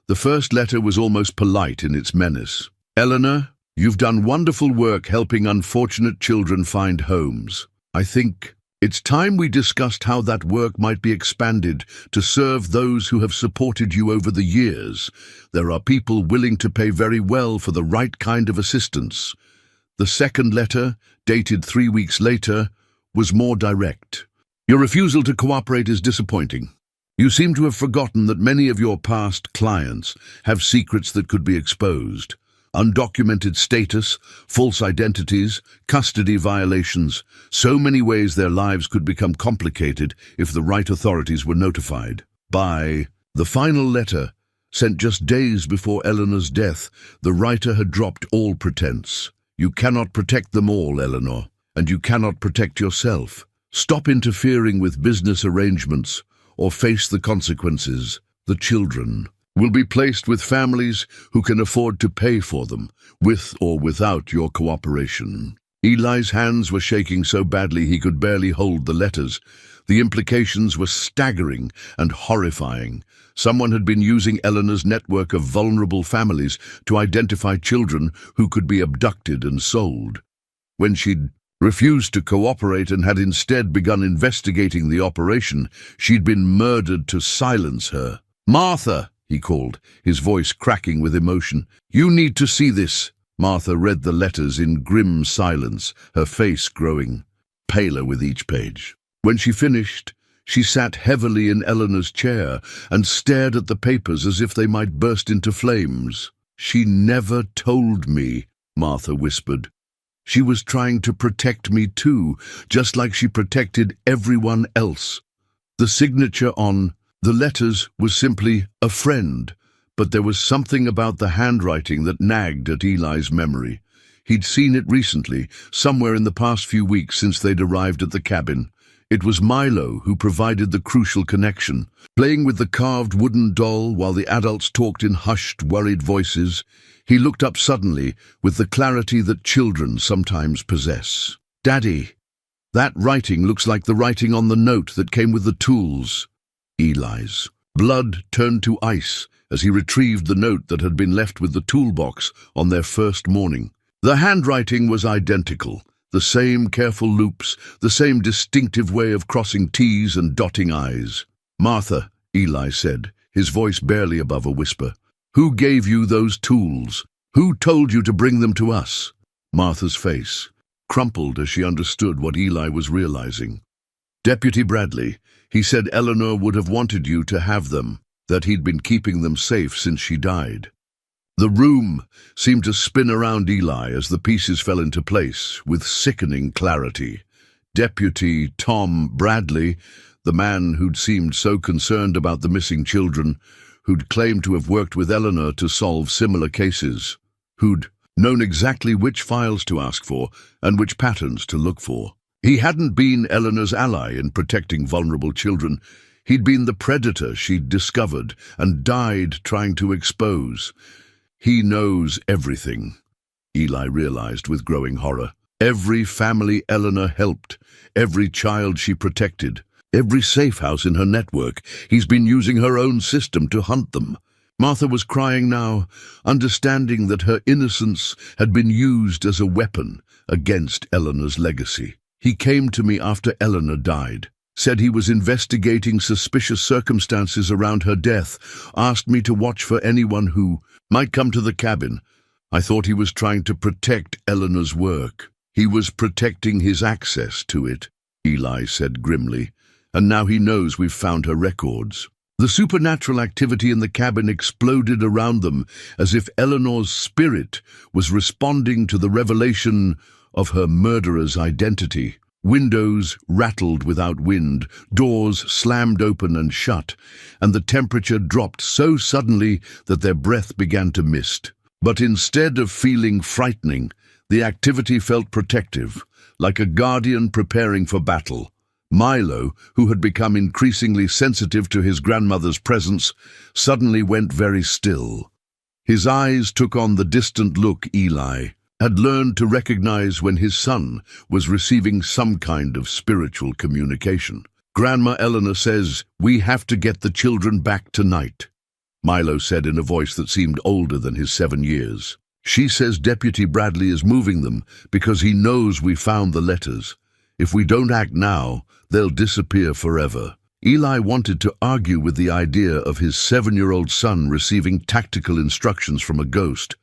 The first letter was almost polite in its menace. "Eleanor, you've done wonderful work helping unfortunate children find homes. I think it's time we discussed how that work might be expanded to serve those who have supported you over the years. There are people willing to pay very well for the right kind of assistance." The second letter, dated 3 weeks later, was more direct. "Your refusal to cooperate is disappointing. You seem to have forgotten that many of your past clients have secrets that could be exposed. Undocumented status, false identities, custody violations, so many ways their lives could become complicated if the right authorities were notified." By the final letter, sent just days before Eleanor's death, the writer had dropped all pretense. "You cannot protect them all, Eleanor, and you cannot protect yourself. Stop interfering with business arrangements or face the consequences. The children will be placed with families who can afford to pay for them, with or without your cooperation." Eli's hands were shaking so badly he could barely hold the letters. The implications were staggering and horrifying. Someone had been using Eleanor's network of vulnerable families to identify children who could be abducted and sold. When she'd refused to cooperate and had instead begun investigating the operation, she'd been murdered to silence her. "Martha!" he called, his voice cracking with emotion. "You need to see this." Martha read the letters in grim silence, her face growing paler with each page. When she finished, she sat heavily in Eleanor's chair and stared at the papers as if they might burst into flames. "She never told me," Martha whispered. "She was trying to protect me too, just like she protected everyone else." The signature on the letters was simply "a friend," but there was something about the handwriting that nagged at Eli's memory. He'd seen it recently, somewhere in the past few weeks since they'd arrived at the cabin. It was Milo who provided the crucial connection. Playing with the carved wooden doll while the adults talked in hushed, worried voices, he looked up suddenly with the clarity that children sometimes possess. "Daddy, that writing looks like the writing on the note that came with the tools." Eli's blood turned to ice as he retrieved the note that had been left with the toolbox on their first morning. The handwriting was identical, the same careful loops, the same distinctive way of crossing T's and dotting I's. "Martha," Eli said, his voice barely above a whisper, "who gave you those tools? Who told you to bring them to us?" Martha's face crumpled as she understood what Eli was realizing. "Deputy Bradley, he said Eleanor would have wanted you to have them, that he'd been keeping them safe since she died." The room seemed to spin around Eli as the pieces fell into place with sickening clarity. Deputy Tom Bradley, the man who'd seemed so concerned about the missing children, who'd claimed to have worked with Eleanor to solve similar cases, who'd known exactly which files to ask for and which patterns to look for. He hadn't been Eleanor's ally in protecting vulnerable children. He'd been the predator she'd discovered and died trying to expose. "He knows everything," Eli realized with growing horror. "Every family Eleanor helped, every child she protected, every safe house in her network. He's been using her own system to hunt them." Martha was crying now, understanding that her innocence had been used as a weapon against Eleanor's legacy. "He came to me after Eleanor died, said he was investigating suspicious circumstances around her death, asked me to watch for anyone who might come to the cabin. I thought he was trying to protect Eleanor's work." He was protecting his access to it, Eli said grimly, and now he knows we've found her records. The supernatural activity in the cabin exploded around them as if Eleanor's spirit was responding to the revelation of her murderer's identity. Windows rattled without wind, doors slammed open and shut, and the temperature dropped so suddenly that their breath began to mist. But instead of feeling frightening, the activity felt protective, like a guardian preparing for battle. Milo, who had become increasingly sensitive to his grandmother's presence, suddenly went very still. His eyes took on the distant look Eli had learned to recognize when his son was receiving some kind of spiritual communication. "Grandma Eleanor says, we have to get the children back tonight," Milo said in a voice that seemed older than his 7 years. "She says Deputy Bradley is moving them because he knows we found the letters. If we don't act now, they'll disappear forever." Eli wanted to argue with the idea of his 7-year-old son receiving tactical instructions from a ghost,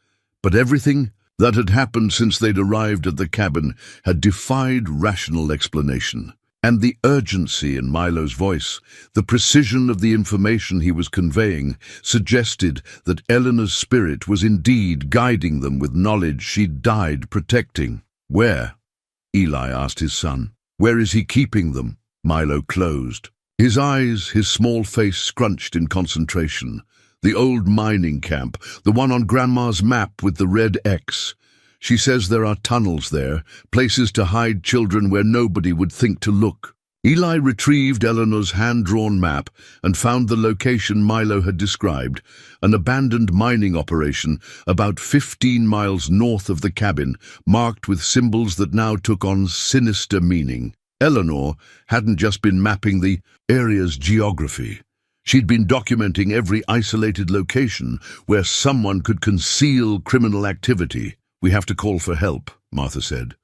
but everything that had happened since they'd arrived at the cabin had defied rational explanation. And the urgency in Milo's voice, the precision of the information he was conveying, suggested that Eleanor's spirit was indeed guiding them with knowledge she'd died protecting. "Where?" Eli asked his son. "Where is he keeping them?" Milo closed. His eyes, his small face scrunched in concentration. "The old mining camp, the one on Grandma's map with the red X. She says there are tunnels there, places to hide children where nobody would think to look." Eli retrieved Eleanor's hand-drawn map and found the location Milo had described, an abandoned mining operation about 15 miles north of the cabin, marked with symbols that now took on sinister meaning. Eleanor hadn't just been mapping the area's geography. She'd been documenting every isolated location where someone could conceal criminal activity. "We have to call for help," Martha said.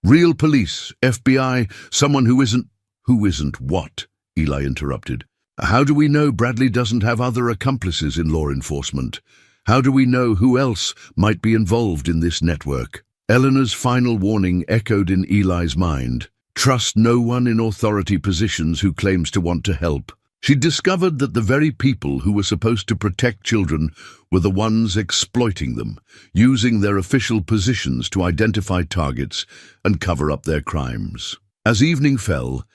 "Real police, FBI, someone who isn't..." "Who isn't what?" Eli interrupted. "How do we know Bradley doesn't have other accomplices in law enforcement? How do we know who else might be involved in this network?" Eleanor's final warning echoed in Eli's mind. Trust no one in authority positions who claims to want to help. She discovered that the very people who were supposed to protect children were the ones exploiting them, using their official positions to identify targets and cover up their crimes. As evening fell,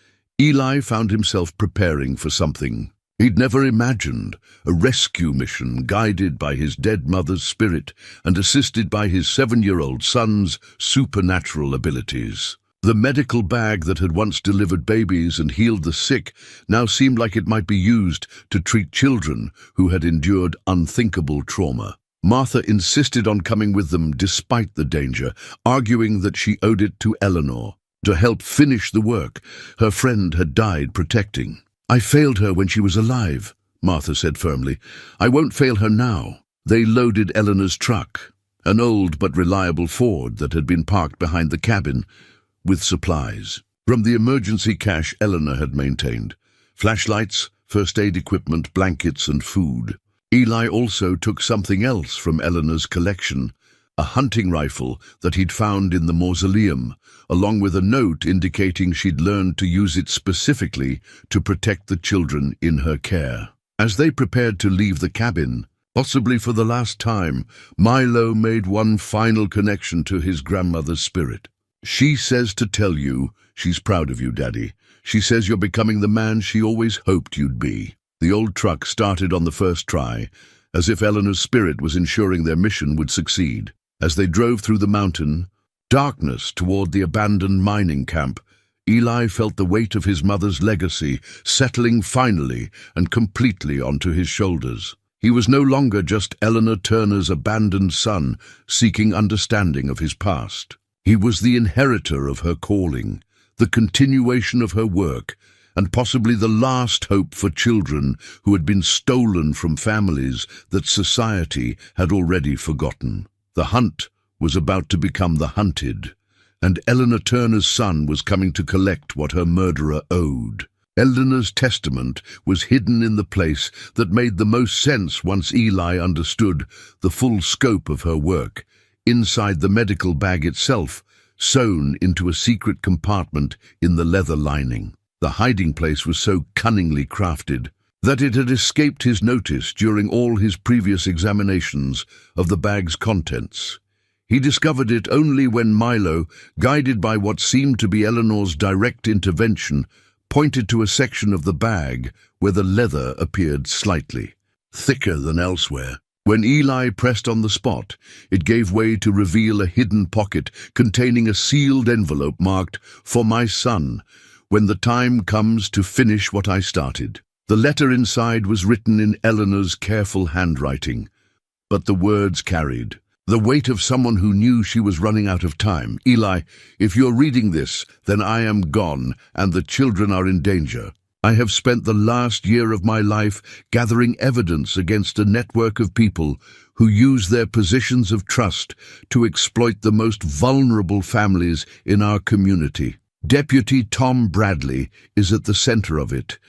Eli found himself preparing for something he'd never imagined, a rescue mission guided by his dead mother's spirit and assisted by his 7-year-old son's supernatural abilities. The medical bag that had once delivered babies and healed the sick now seemed like it might be used to treat children who had endured unthinkable trauma. Martha insisted on coming with them despite the danger, arguing that she owed it to Eleanor to help finish the work her friend had died protecting. "I failed her when she was alive," Martha said firmly. "I won't fail her now." They loaded Eleanor's truck, an old but reliable Ford that had been parked behind the cabin, with supplies from the emergency cache Eleanor had maintained: flashlights, first aid equipment, blankets, and food. Eli also took something else from Eleanor's collection, a hunting rifle that he'd found in the mausoleum, along with a note indicating she'd learned to use it specifically to protect the children in her care. As they prepared to leave the cabin, possibly for the last time, Milo made one final connection to his grandmother's spirit. "She says to tell you she's proud of you, Daddy. She says you're becoming the man she always hoped you'd be." The old truck started on the first try, as if Eleanor's spirit was ensuring their mission would succeed. As they drove through the mountain darkness toward the abandoned mining camp, Eli felt the weight of his mother's legacy settling finally and completely onto his shoulders. He was no longer just Eleanor Turner's abandoned son seeking understanding of his past. He was the inheritor of her calling, the continuation of her work, and possibly the last hope for children who had been stolen from families that society had already forgotten. The hunt was about to become the hunted, and Eleanor Turner's son was coming to collect what her murderer owed. Eleanor's testament was hidden in the place that made the most sense once Eli understood the full scope of her work, inside the medical bag itself, sewn into a secret compartment in the leather lining. The hiding place was so cunningly crafted that it had escaped his notice during all his previous examinations of the bag's contents. He discovered it only when Milo, guided by what seemed to be Eleanor's direct intervention, pointed to a section of the bag where the leather appeared slightly thicker than elsewhere. When Eli pressed on the spot, it gave way to reveal a hidden pocket containing a sealed envelope marked, "For my son, when the time comes to finish what I started." The letter inside was written in Eleanor's careful handwriting, but the words carried the weight of someone who knew she was running out of time. "Eli, if you're reading this, then I am gone, and the children are in danger. I have spent the last year of my life gathering evidence against a network of people who use their positions of trust to exploit the most vulnerable families in our community. Deputy Tom Bradley is at the center of it,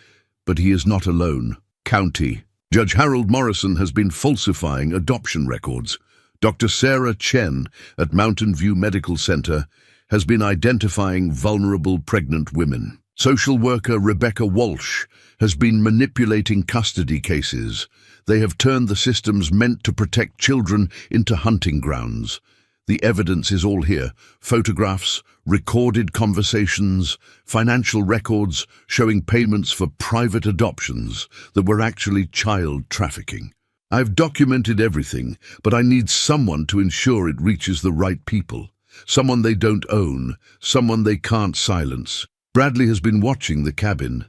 but he is not alone. County Judge Harold Morrison has been falsifying adoption records. Dr. Sarah Chen at Mountain View Medical Center has been identifying vulnerable pregnant women. Social worker Rebecca Walsh has been manipulating custody cases. They have turned the systems meant to protect children into hunting grounds. The evidence is all here: photographs, recorded conversations, financial records showing payments for private adoptions that were actually child trafficking. I've documented everything, but I need someone to ensure it reaches the right people. Someone they don't own, someone they can't silence. Bradley has been watching the cabin.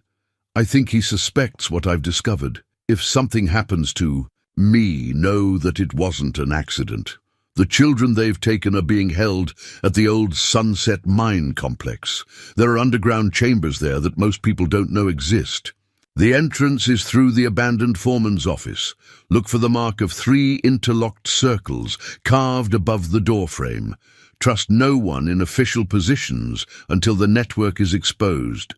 I think he suspects what I've discovered. If something happens to me, know that it wasn't an accident. The children they've taken are being held at the old Sunset Mine Complex. There are underground chambers there that most people don't know exist. The entrance is through the abandoned foreman's office. Look for the mark of 3 interlocked circles carved above the doorframe. Trust no one in official positions until the network is exposed.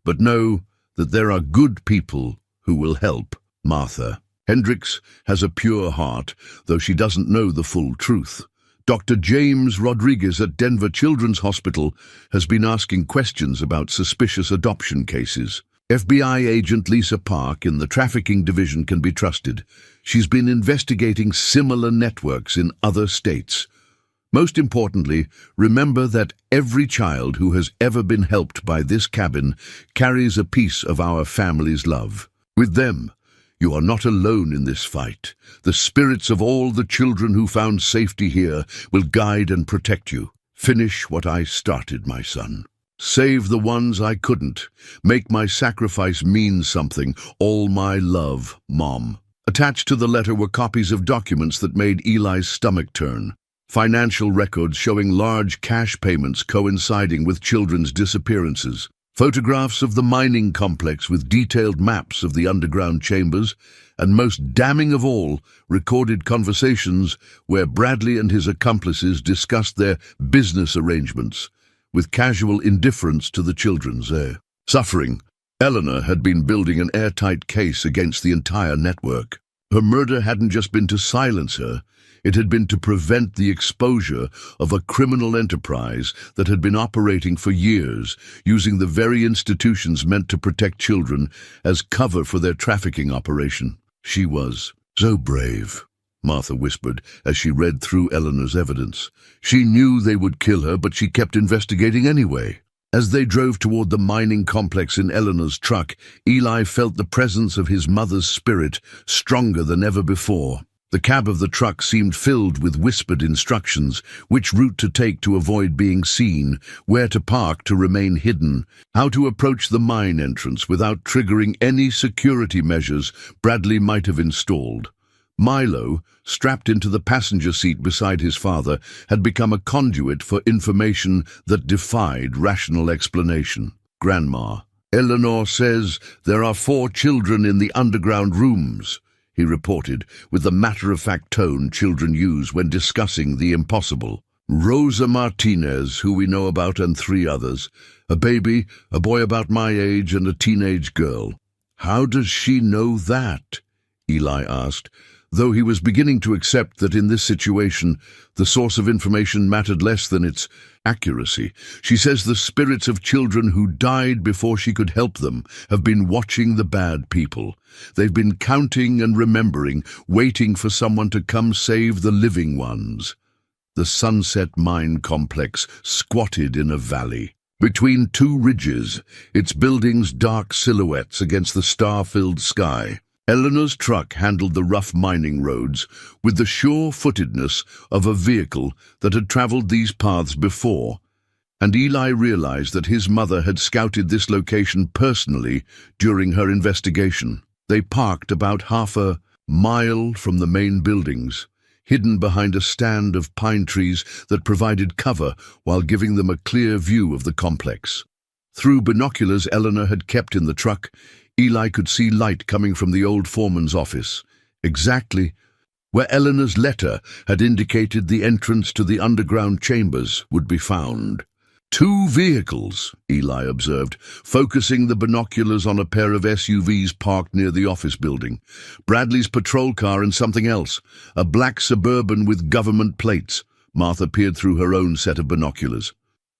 But know that there are good people who will help. Martha. Hendricks has a pure heart, though she doesn't know the full truth. Dr. James Rodriguez at Denver Children's Hospital has been asking questions about suspicious adoption cases. FBI agent Lisa Park in the trafficking division can be trusted. She's been investigating similar networks in other states. Most importantly, remember that every child who has ever been helped by this cabin carries a piece of our family's love. With them, you are not alone in this fight. The spirits of all the children who found safety here will guide and protect you. Finish what I started, my son. Save the ones I couldn't. Make my sacrifice mean something. All my love, Mom. Attached to the letter were copies of documents that made Eli's stomach turn. Financial records showing large cash payments coinciding with children's disappearances. Photographs of the mining complex with detailed maps of the underground chambers, and most damning of all, recorded conversations where Bradley and his accomplices discussed their business arrangements with casual indifference to the children's suffering. Eleanor had been building an airtight case against the entire network. Her murder hadn't just been to silence her, it had been to prevent the exposure of a criminal enterprise that had been operating for years, using the very institutions meant to protect children as cover for their trafficking operation. She was so brave, Martha whispered as she read through Eleanor's evidence. She knew they would kill her, but she kept investigating anyway. As they drove toward the mining complex in Eleanor's truck, Eli felt the presence of his mother's spirit stronger than ever before. The cab of the truck seemed filled with whispered instructions: which route to take to avoid being seen, where to park to remain hidden, how to approach the mine entrance without triggering any security measures Bradley might have installed. Milo, strapped into the passenger seat beside his father, had become a conduit for information that defied rational explanation. Grandma. Eleanor says there are 4 children in the underground rooms, he reported with the matter-of-fact tone children use when discussing the impossible. Rosa Martinez, who we know about, and 3 others. A baby, a boy about my age, and a teenage girl. How does she know that? Eli asked. though he was beginning to accept that in this situation the source of information mattered less than its accuracy. She says the spirits of children who died before she could help them have been watching the bad people. They've been counting and remembering, waiting for someone to come save the living ones. The Sunset Mine complex squatted in a valley. Between two ridges, its buildings dark silhouettes against the star-filled sky. Eleanor's truck handled the rough mining roads with the sure-footedness of a vehicle that had traveled these paths before, and Eli realized that his mother had scouted this location personally during her investigation. They parked about half a mile from the main buildings, hidden behind a stand of pine trees that provided cover while giving them a clear view of the complex. Through binoculars Eleanor had kept in the truck, Eli could see light coming from the old foreman's office, exactly where Eleanor's letter had indicated the entrance to the underground chambers would be found. Two vehicles, Eli observed, focusing the binoculars on a pair of SUVs parked near the office building. Bradley's patrol car and something else, a black Suburban with government plates. Martha peered through her own set of binoculars.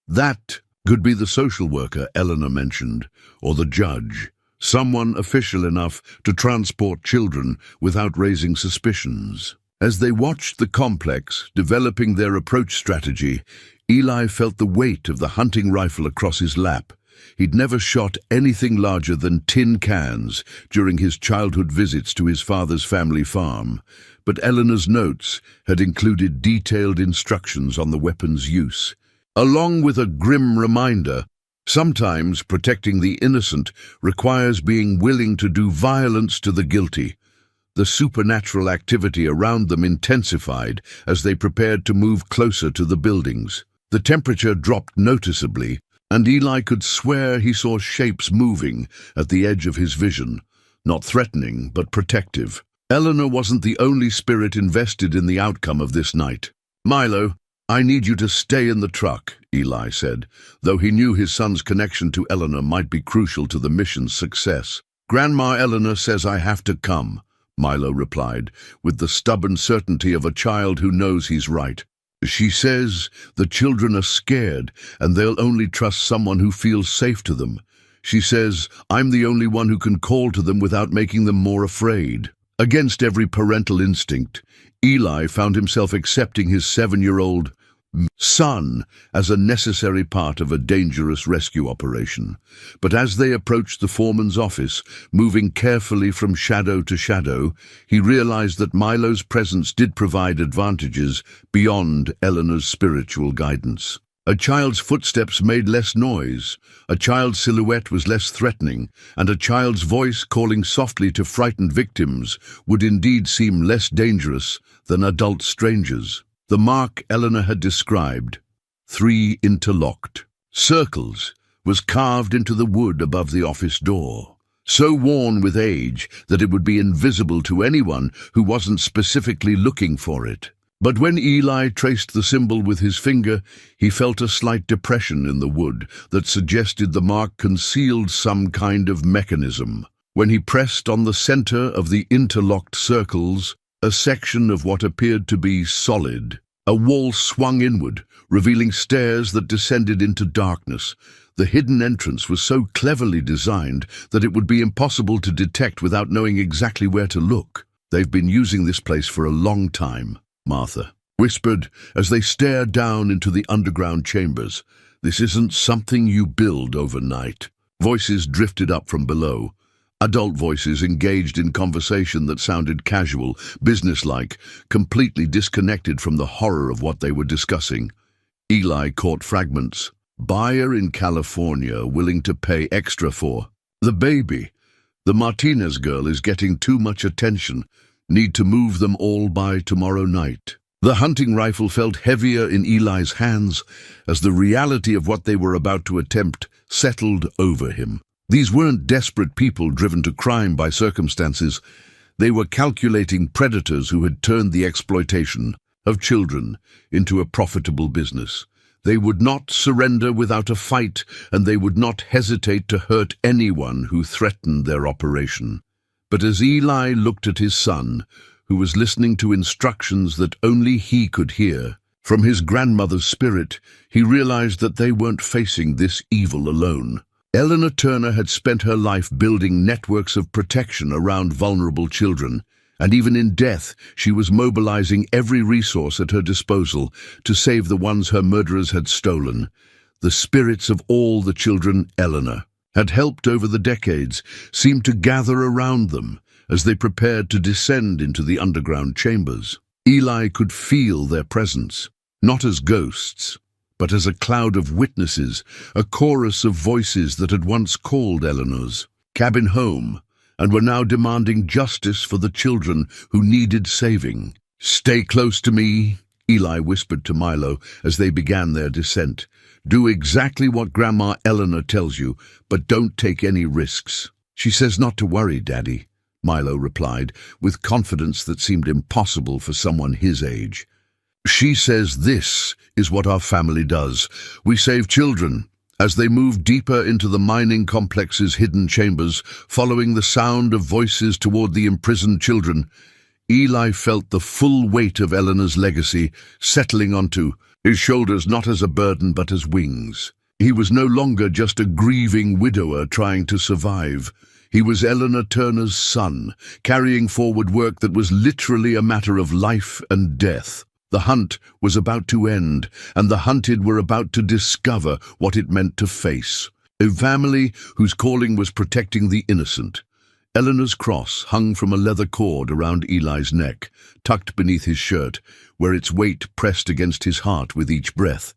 That could be the social worker Eleanor mentioned, or the judge. Someone official enough to transport children without raising suspicions. As they watched the complex developing their approach strategy, Eli felt the weight of the hunting rifle across his lap. He'd never shot anything larger than tin cans during his childhood visits to his father's family farm, but Eleanor's notes had included detailed instructions on the weapon's use, along with a grim reminder: sometimes protecting the innocent requires being willing to do violence to the guilty. The supernatural activity around them intensified as they prepared to move closer to the buildings. The temperature dropped noticeably, and Eli could swear he saw shapes moving at the edge of his vision, not threatening but protective. Eleanor wasn't the only spirit invested in the outcome of this night. "Milo, I need you to stay in the truck," Eli said, though he knew his son's connection to Eleanor might be crucial to the mission's success. "Grandma Eleanor says I have to come," Milo replied, with the stubborn certainty of a child who knows he's right. "She says the children are scared and they'll only trust someone who feels safe to them. She says I'm the only one who can call to them without making them more afraid." Against every parental instinct, Eli found himself accepting his 7-year-old son as a necessary part of a dangerous rescue operation. But as they approached the foreman's office, moving carefully from shadow to shadow, he realized that Milo's presence did provide advantages beyond Eleanor's spiritual guidance. A child's footsteps made less noise, a child's silhouette was less threatening, and a child's voice calling softly to frightened victims would indeed seem less dangerous than adult strangers. The mark Eleanor had described, 3 interlocked circles, was carved into the wood above the office door, so worn with age that it would be invisible to anyone who wasn't specifically looking for it. But when Eli traced the symbol with his finger, he felt a slight depression in the wood that suggested the mark concealed some kind of mechanism. When he pressed on the center of the interlocked circles, a section of what appeared to be solid, a wall swung inward, revealing stairs that descended into darkness. The hidden entrance was so cleverly designed that it would be impossible to detect without knowing exactly where to look. "They've been using this place for a long time," Martha whispered as they stared down into the underground chambers. "This isn't something you build overnight." Voices drifted up from below. Adult voices engaged in conversation that sounded casual, businesslike, completely disconnected from the horror of what they were discussing. Eli caught fragments. "Buyer in California willing to pay extra for the baby. The Martinez girl is getting too much attention. Need to move them all by tomorrow night." The hunting rifle felt heavier in Eli's hands as the reality of what they were about to attempt settled over him. These weren't desperate people driven to crime by circumstances. They were calculating predators who had turned the exploitation of children into a profitable business. They would not surrender without a fight, and they would not hesitate to hurt anyone who threatened their operation. But as Eli looked at his son, who was listening to instructions that only he could hear. From his grandmother's spirit, he realized that they weren't facing this evil alone. Eleanor Turner had spent her life building networks of protection around vulnerable children, and even in death, she was mobilizing every resource at her disposal to save the ones her murderers had stolen. The spirits of all the children Eleanor had helped over the decades seemed to gather around them as they prepared to descend into the underground chambers. Eli could feel their presence, not as ghosts, but as a cloud of witnesses, a chorus of voices that had once called Eleanor's cabin home and were now demanding justice for the children who needed saving. "Stay close to me," Eli whispered to Milo as they began their descent. "Do exactly what Grandma Eleanor tells you, but don't take any risks." "She says not to worry, Daddy," Milo replied, with confidence that seemed impossible for someone his age. "She says this is what our family does. We save children." As they moved deeper into the mining complex's hidden chambers, following the sound of voices toward the imprisoned children, Eli felt the full weight of Eleanor's legacy settling onto his shoulders, not as a burden but as wings. He was no longer just a grieving widower trying to survive. He was Eleanor Turner's son, carrying forward work that was literally a matter of life and death. The hunt was about to end, and the hunted were about to discover what it meant to face a family whose calling was protecting the innocent. Eleanor's cross hung from a leather cord around Eli's neck, tucked beneath his shirt, where its weight pressed against his heart with each breath.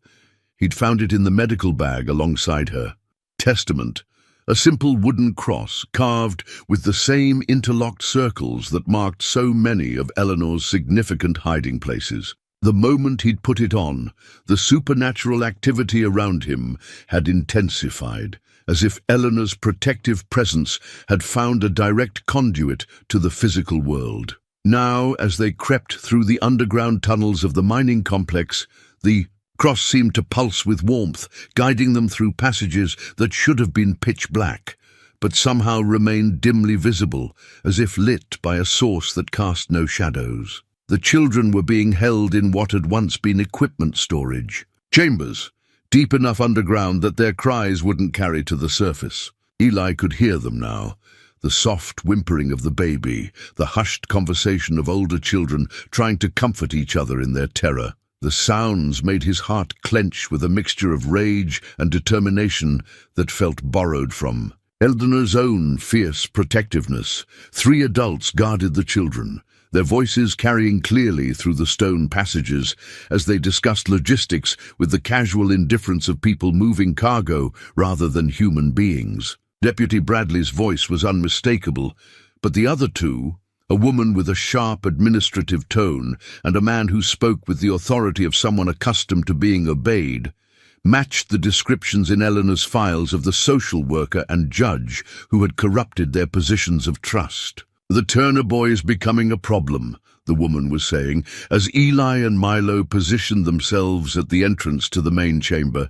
He'd found it in the medical bag alongside her. Testament, a simple wooden cross carved with the same interlocked circles that marked so many of Eleanor's significant hiding places. The moment he'd put it on, the supernatural activity around him had intensified, as if Eleanor's protective presence had found a direct conduit to the physical world. Now, as they crept through the underground tunnels of the mining complex, the cross seemed to pulse with warmth, guiding them through passages that should have been pitch black, but somehow remained dimly visible, as if lit by a source that cast no shadows. The children were being held in what had once been equipment storage. Chambers, deep enough underground that their cries wouldn't carry to the surface. Eli could hear them now. The soft whimpering of the baby, the hushed conversation of older children trying to comfort each other in their terror. The sounds made his heart clench with a mixture of rage and determination that felt borrowed from Eleanor's own fierce protectiveness. 3 adults guarded the children, their voices carrying clearly through the stone passages as they discussed logistics with the casual indifference of people moving cargo rather than human beings. Deputy Bradley's voice was unmistakable, but the other 2, a woman with a sharp administrative tone and a man who spoke with the authority of someone accustomed to being obeyed, matched the descriptions in Eleanor's files of the social worker and judge who had corrupted their positions of trust. "The Turner boy is becoming a problem," the woman was saying, as Eli and Milo positioned themselves at the entrance to the main chamber.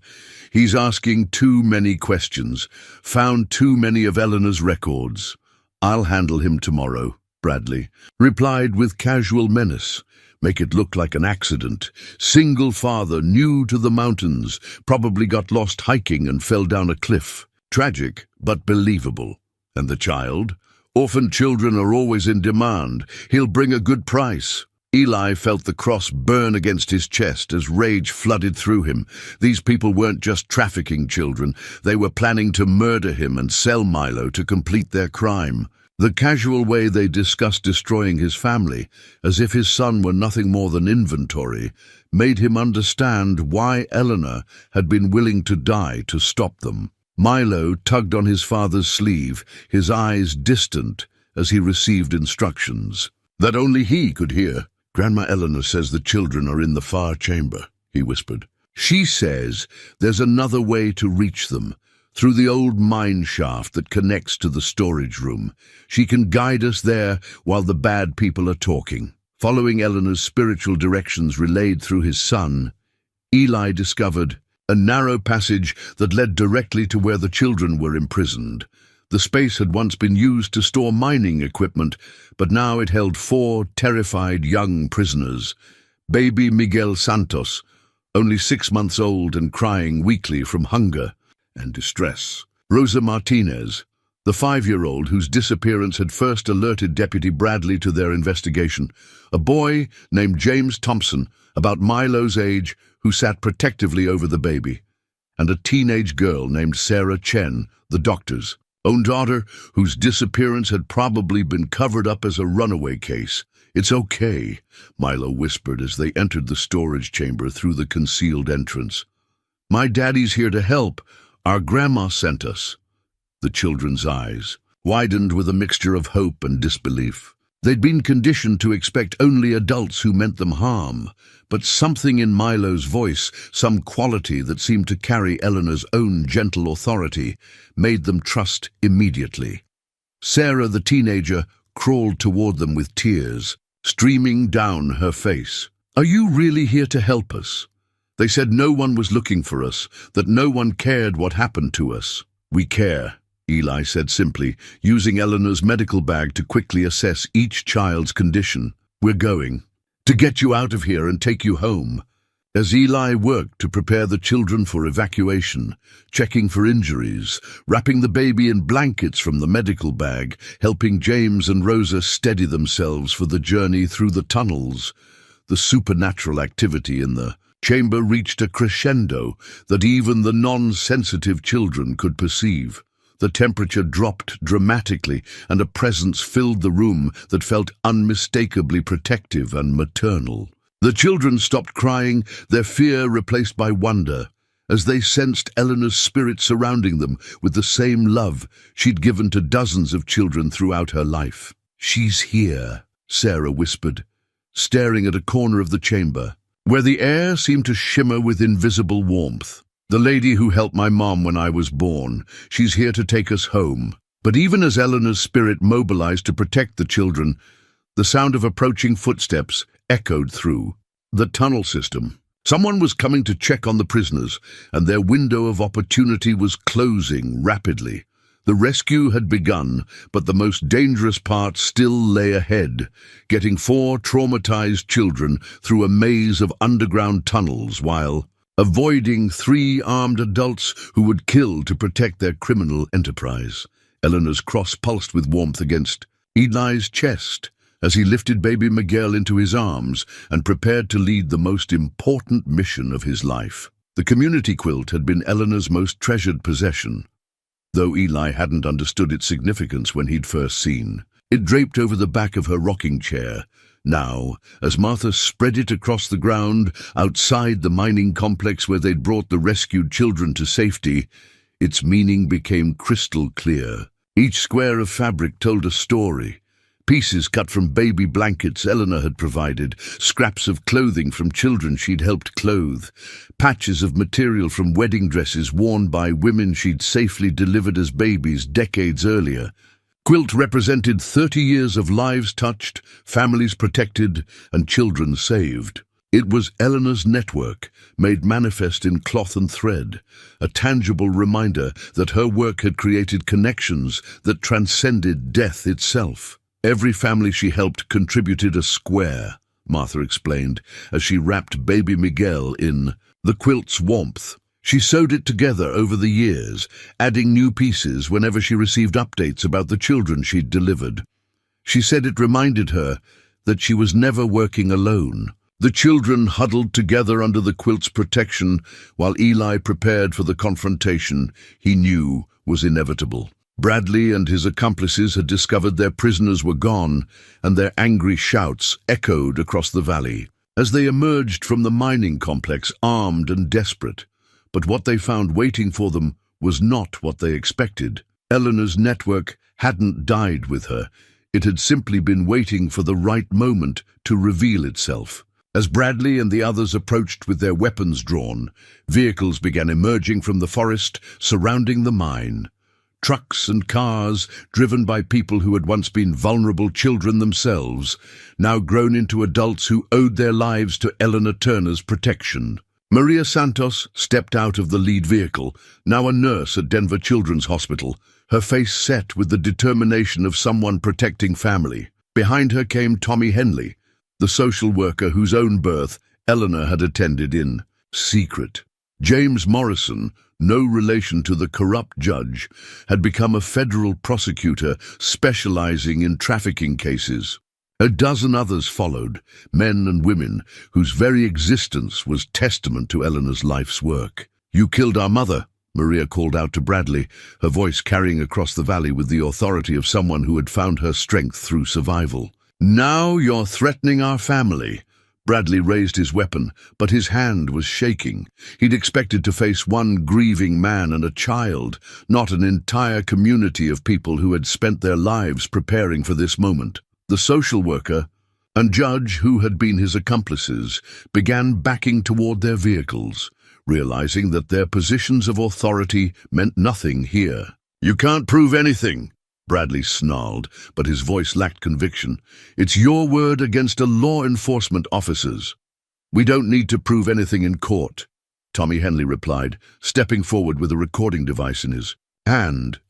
"He's asking too many questions, found too many of Eleanor's records." "I'll handle him tomorrow," Bradley replied with casual menace. "Make it look like an accident. Single father, new to the mountains, probably got lost hiking and fell down a cliff. Tragic, but believable. And the child? Orphan children are always in demand. He'll bring a good price." Eli felt the cross burn against his chest as rage flooded through him. These people weren't just trafficking children. They were planning to murder him and sell Milo to complete their crime. The casual way they discussed destroying his family, as if his son were nothing more than inventory, made him understand why Eleanor had been willing to die to stop them. Milo tugged on his father's sleeve, his eyes distant as he received instructions that only he could hear. "Grandma Eleanor says the children are in the far chamber," he whispered. "She says there's another way to reach them, through the old mine shaft that connects to the storage room. She can guide us there while the bad people are talking." Following Eleanor's spiritual directions relayed through his son, Eli discovered a narrow passage that led directly to where the children were imprisoned. The space had once been used to store mining equipment, but now it held 4 terrified young prisoners. Baby Miguel Santos, only 6 months old and crying weakly from hunger and distress. Rosa Martinez, the 5-year-old whose disappearance had first alerted Deputy Bradley to their investigation. A boy named James Thompson, about Milo's age, who sat protectively over the baby. And a teenage girl named Sarah Chen, the doctor's own daughter, whose disappearance had probably been covered up as a runaway case. "It's okay," Milo whispered as they entered the storage chamber through the concealed entrance. "My daddy's here to help. Our grandma sent us." The children's eyes widened with a mixture of hope and disbelief. They'd been conditioned to expect only adults who meant them harm, but something in Milo's voice, some quality that seemed to carry Eleanor's own gentle authority, made them trust immediately. Sarah, the teenager, crawled toward them with tears streaming down her face. "Are you really here to help us? They said no one was looking for us, that no one cared what happened to us." "We care," Eli said simply, using Eleanor's medical bag to quickly assess each child's condition. "We're going to get you out of here and take you home." As Eli worked to prepare the children for evacuation, checking for injuries, wrapping the baby in blankets from the medical bag, helping James and Rosa steady themselves for the journey through the tunnels, the supernatural activity in the chamber reached a crescendo that even the non-sensitive children could perceive. The temperature dropped dramatically, and a presence filled the room that felt unmistakably protective and maternal. The children stopped crying, their fear replaced by wonder, as they sensed Eleanor's spirit surrounding them with the same love she'd given to dozens of children throughout her life. "She's here," Sarah whispered, staring at a corner of the chamber, where the air seemed to shimmer with invisible warmth. "The lady who helped my mom when I was born. She's here to take us home." But even as Eleanor's spirit mobilized to protect the children, the sound of approaching footsteps echoed through the tunnel system. Someone was coming to check on the prisoners, and their window of opportunity was closing rapidly. The rescue had begun, but the most dangerous part still lay ahead, getting 4 traumatized children through a maze of underground tunnels while avoiding 3 armed adults who would kill to protect their criminal enterprise. Eleanor's cross pulsed with warmth against Eli's chest as he lifted baby Miguel into his arms and prepared to lead the most important mission of his life. The community quilt had been Eleanor's most treasured possession, though Eli hadn't understood its significance when he'd first seen. It draped over the back of her rocking chair. Now, as Martha spread it across the ground outside the mining complex where they'd brought the rescued children to safety, its meaning became crystal clear. Each square of fabric told a story. Pieces cut from baby blankets Eleanor had provided, scraps of clothing from children she'd helped clothe, patches of material from wedding dresses worn by women she'd safely delivered as babies decades earlier. Quilt represented 30 years of lives touched, families protected, and children saved. It was Eleanor's network, made manifest in cloth and thread, a tangible reminder that her work had created connections that transcended death itself. "Every family she helped contributed a square," Martha explained, as she wrapped baby Miguel in the quilt's warmth. She sewed it together over the years, adding new pieces whenever she received updates about the children she'd delivered. She said it reminded her that she was never working alone. The children huddled together under the quilt's protection while Eli prepared for the confrontation he knew was inevitable. Bradley and his accomplices had discovered their prisoners were gone, and their angry shouts echoed across the valley as they emerged from the mining complex, armed and desperate. But what they found waiting for them was not what they expected. Eleanor's network hadn't died with her. It had simply been waiting for the right moment to reveal itself. As Bradley and the others approached with their weapons drawn, vehicles began emerging from the forest surrounding the mine. Trucks and cars, driven by people who had once been vulnerable children themselves, now grown into adults who owed their lives to Eleanor Turner's protection. Maria Santos stepped out of the lead vehicle, now a nurse at Denver Children's Hospital, her face set with the determination of someone protecting family. Behind her came Tommy Henley, the social worker whose own birth Eleanor had attended in secret. James Morrison, no relation to the corrupt judge, had become a federal prosecutor specializing in trafficking cases. A dozen others followed, men and women whose very existence was testament to Eleanor's life's work. "You killed our mother," Maria called out to Bradley, her voice carrying across the valley with the authority of someone who had found her strength through survival. "Now you're threatening our family." Bradley raised his weapon, but his hand was shaking. He'd expected to face one grieving man and a child, not an entire community of people who had spent their lives preparing for this moment. The social worker and judge who had been his accomplices began backing toward their vehicles, realizing that their positions of authority meant nothing here. "You can't prove anything," Bradley snarled, but his voice lacked conviction. "It's your word against a law enforcement officer's." "We don't need to prove anything in court," Tommy Henley replied, stepping forward with a recording device in his hand.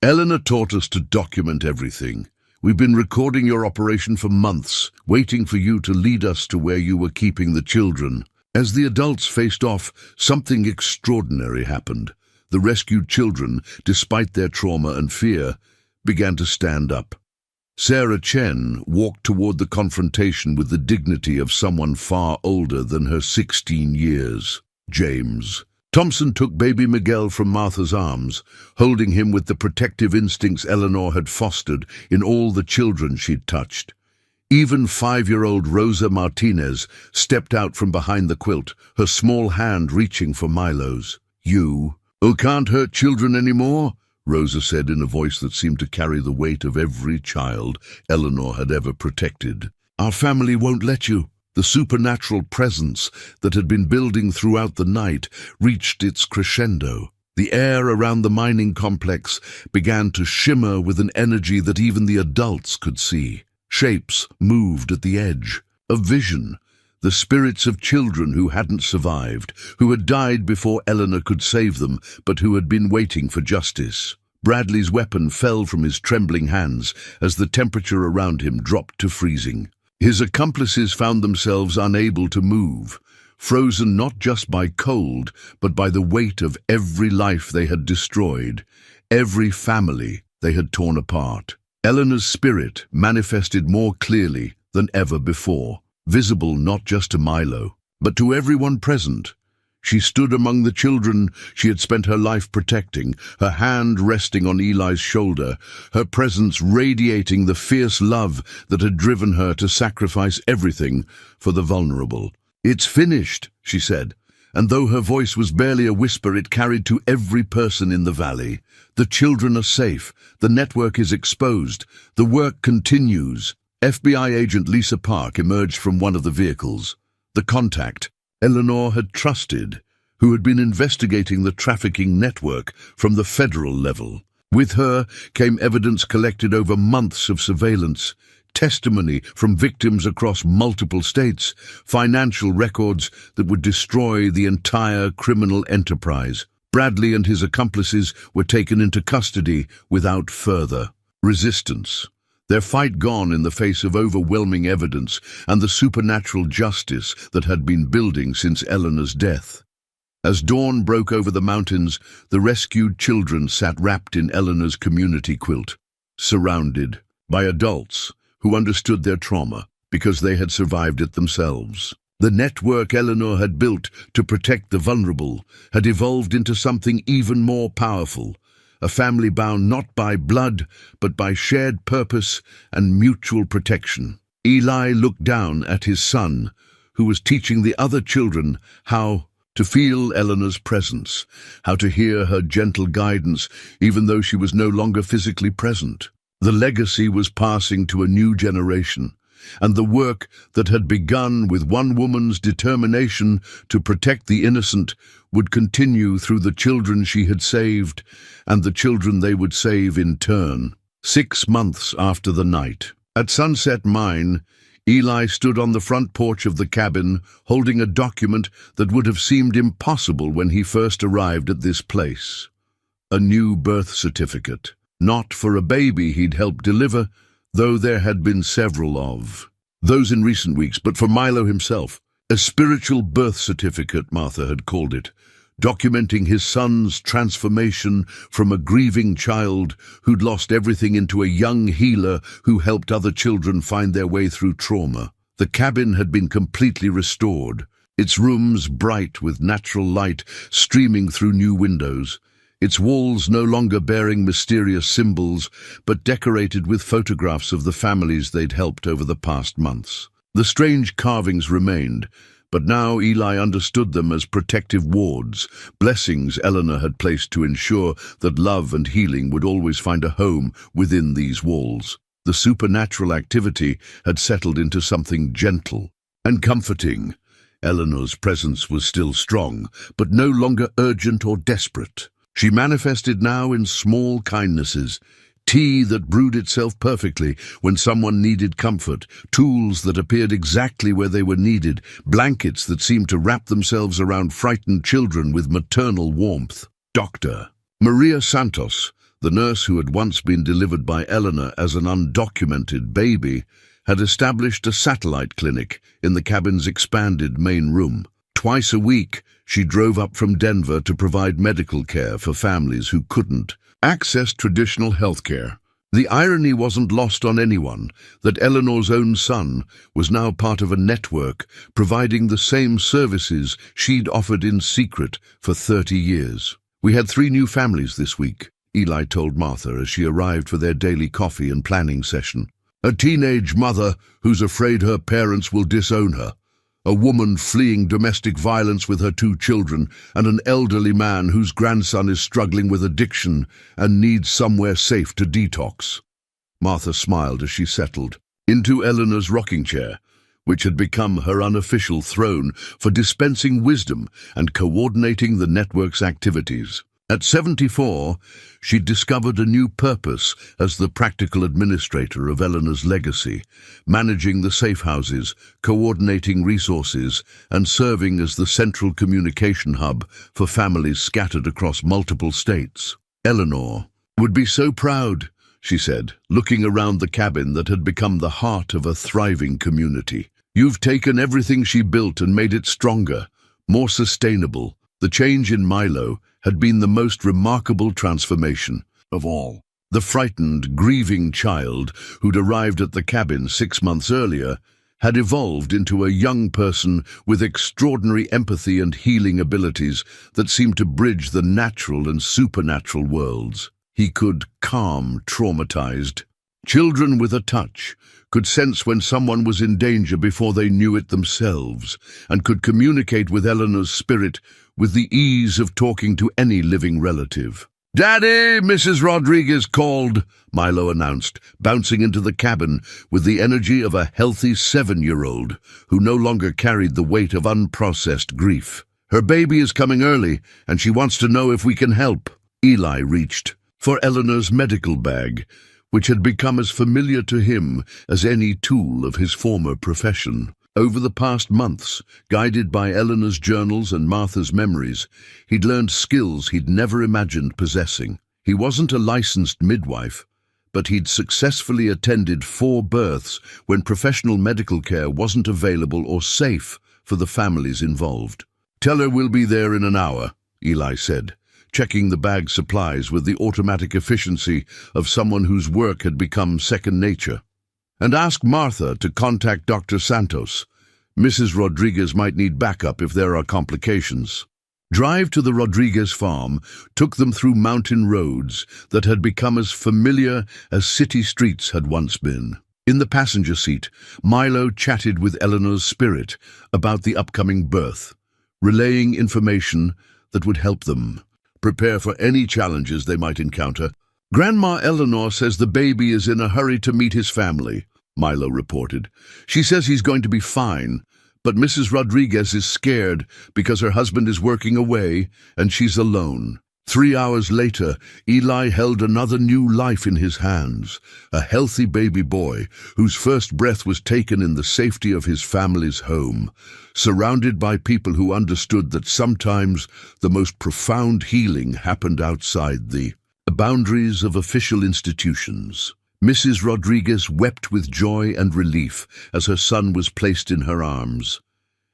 "Eleanor taught us to document everything. We've been recording your operation for months, waiting for you to lead us to where you were keeping the children." As the adults faced off, something extraordinary happened. The rescued children, despite their trauma and fear, began to stand up. Sarah Chen walked toward the confrontation with the dignity of someone far older than her 16 years. James Thompson took baby Miguel from Martha's arms, holding him with the protective instincts Eleanor had fostered in all the children she'd touched. Even 5-year-old Rosa Martinez stepped out from behind the quilt, her small hand reaching for Milo's. "You who can't hurt children anymore?" Rosa said in a voice that seemed to carry the weight of every child Eleanor had ever protected. "Our family won't let you." The supernatural presence that had been building throughout the night reached its crescendo. The air around the mining complex began to shimmer with an energy that even the adults could see. Shapes moved at the edge. A vision. The spirits of children who hadn't survived, who had died before Eleanor could save them, but who had been waiting for justice. Bradley's weapon fell from his trembling hands as the temperature around him dropped to freezing. His accomplices found themselves unable to move, frozen not just by cold, but by the weight of every life they had destroyed, every family they had torn apart. Eleanor's spirit manifested more clearly than ever before, visible not just to Milo, but to everyone present. She stood among the children she had spent her life protecting, her hand resting on Eli's shoulder, her presence radiating the fierce love that had driven her to sacrifice everything for the vulnerable. "It's finished," she said, and though her voice was barely a whisper, it carried to every person in the valley. "The children are safe. The network is exposed. The work continues." FBI agent Lisa Park emerged from one of the vehicles. The contact Eleanor had trusted, who had been investigating the trafficking network from the federal level. With her came evidence collected over months of surveillance, testimony from victims across multiple states, financial records that would destroy the entire criminal enterprise. Bradley and his accomplices were taken into custody without further resistance. Their fight gone in the face of overwhelming evidence and the supernatural justice that had been building since Eleanor's death. As dawn broke over the mountains, the rescued children sat wrapped in Eleanor's community quilt, surrounded by adults who understood their trauma because they had survived it themselves. The network Eleanor had built to protect the vulnerable had evolved into something even more powerful, a family bound not by blood, but by shared purpose and mutual protection. Eli looked down at his son, who was teaching the other children how to feel Eleanor's presence, how to hear her gentle guidance, even though she was no longer physically present. The legacy was passing to a new generation, and the work that had begun with one woman's determination to protect the innocent would continue through the children she had saved and the children they would save in turn. 6 months after the night, at Sunset Mine, Eli stood on the front porch of the cabin, holding a document that would have seemed impossible when he first arrived at this place. A new birth certificate. Not for a baby he'd helped deliver, though there had been several of those in recent weeks, but for Milo himself. A spiritual birth certificate, Martha had called it, documenting his son's transformation from a grieving child who'd lost everything into a young healer who helped other children find their way through trauma. The cabin had been completely restored, its rooms bright with natural light streaming through new windows, its walls no longer bearing mysterious symbols, but decorated with photographs of the families they'd helped over the past months. The strange carvings remained, but now Eli understood them as protective wards, blessings Eleanor had placed to ensure that love and healing would always find a home within these walls. The supernatural activity had settled into something gentle and comforting. Eleanor's presence was still strong, but no longer urgent or desperate. She manifested now in small kindnesses, tea that brewed itself perfectly when someone needed comfort, tools that appeared exactly where they were needed, blankets that seemed to wrap themselves around frightened children with maternal warmth. Dr. Maria Santos, the nurse who had once been delivered by Eleanor as an undocumented baby, had established a satellite clinic in the cabin's expanded main room. Twice a week, she drove up from Denver to provide medical care for families who couldn't access traditional health care. The irony wasn't lost on anyone that Eleanor's own son was now part of a network providing the same services she'd offered in secret for 30 years. "We had 3 new families this week," Eli told Martha as she arrived for their daily coffee and planning session. "A teenage mother who's afraid her parents will disown her, a woman fleeing domestic violence with her 2 children, and an elderly man whose grandson is struggling with addiction and needs somewhere safe to detox." Martha smiled as she settled into Eleanor's rocking chair, which had become her unofficial throne for dispensing wisdom and coordinating the network's activities. At 74, she'd discovered a new purpose as the practical administrator of Eleanor's legacy, managing the safe houses, coordinating resources, and serving as the central communication hub for families scattered across multiple states. "Eleanor would be so proud," she said, looking around the cabin that had become the heart of a thriving community. "You've taken everything she built and made it stronger, more sustainable." The change in Milo had been the most remarkable transformation of all. The frightened, grieving child who'd arrived at the cabin 6 months earlier had evolved into a young person with extraordinary empathy and healing abilities that seemed to bridge the natural and supernatural worlds. He could calm traumatized children with a touch, could sense when someone was in danger before they knew it themselves, and could communicate with Eleanor's spirit with the ease of talking to any living relative. "Daddy, Mrs. Rodriguez called," Milo announced, bouncing into the cabin with the energy of a healthy 7-year-old who no longer carried the weight of unprocessed grief. "Her baby is coming early, and she wants to know if we can help." Eli reached for Eleanor's medical bag, which had become as familiar to him as any tool of his former profession. Over the past months, guided by Eleanor's journals and Martha's memories, he'd learned skills he'd never imagined possessing. He wasn't a licensed midwife, but he'd successfully attended 4 births when professional medical care wasn't available or safe for the families involved. "Tell her we'll be there in an hour," Eli said, checking the bag's supplies with the automatic efficiency of someone whose work had become second nature. "And ask Martha to contact Dr. Santos. Mrs. Rodriguez might need backup if there are complications." Drive to the Rodriguez farm took them through mountain roads that had become as familiar as city streets had once been. In the passenger seat, Milo chatted with Eleanor's spirit about the upcoming birth, relaying information that would help them prepare for any challenges they might encounter. "Grandma Eleanor says the baby is in a hurry to meet his family," Milo reported. "She says he's going to be fine, but Mrs. Rodriguez is scared because her husband is working away and she's alone." 3 hours later, Eli held another new life in his hands, a healthy baby boy whose first breath was taken in the safety of his family's home, surrounded by people who understood that sometimes the most profound healing happened outside the The boundaries of official institutions. Mrs. Rodriguez wept with joy and relief as her son was placed in her arms.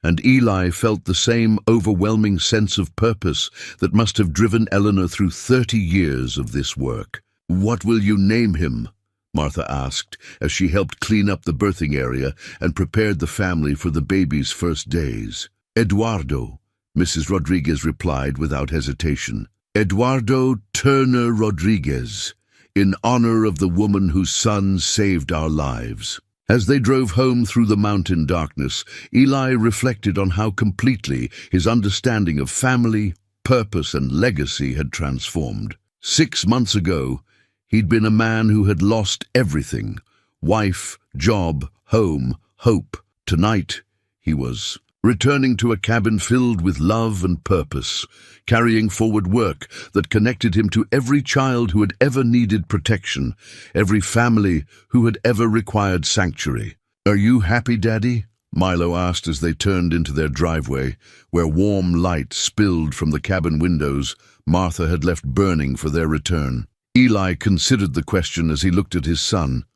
And Eli felt the same overwhelming sense of purpose that must have driven Eleanor through 30 years of this work. "What will you name him?" Martha asked as she helped clean up the birthing area and prepared the family for the baby's first days. "Eduardo," Mrs. Rodriguez replied without hesitation. "Eduardo Turner Rodriguez, in honor of the woman whose son saved our lives." As they drove home through the mountain darkness, Eli reflected on how completely his understanding of family, purpose, and legacy had transformed. 6 months ago, he'd been a man who had lost everything: wife, job, home, hope. Tonight, he was returning to a cabin filled with love and purpose, carrying forward work that connected him to every child who had ever needed protection, every family who had ever required sanctuary. "Are you happy, Daddy?" Milo asked as they turned into their driveway, where warm light spilled from the cabin windows Martha had left burning for their return. Eli considered the question as he looked at his son,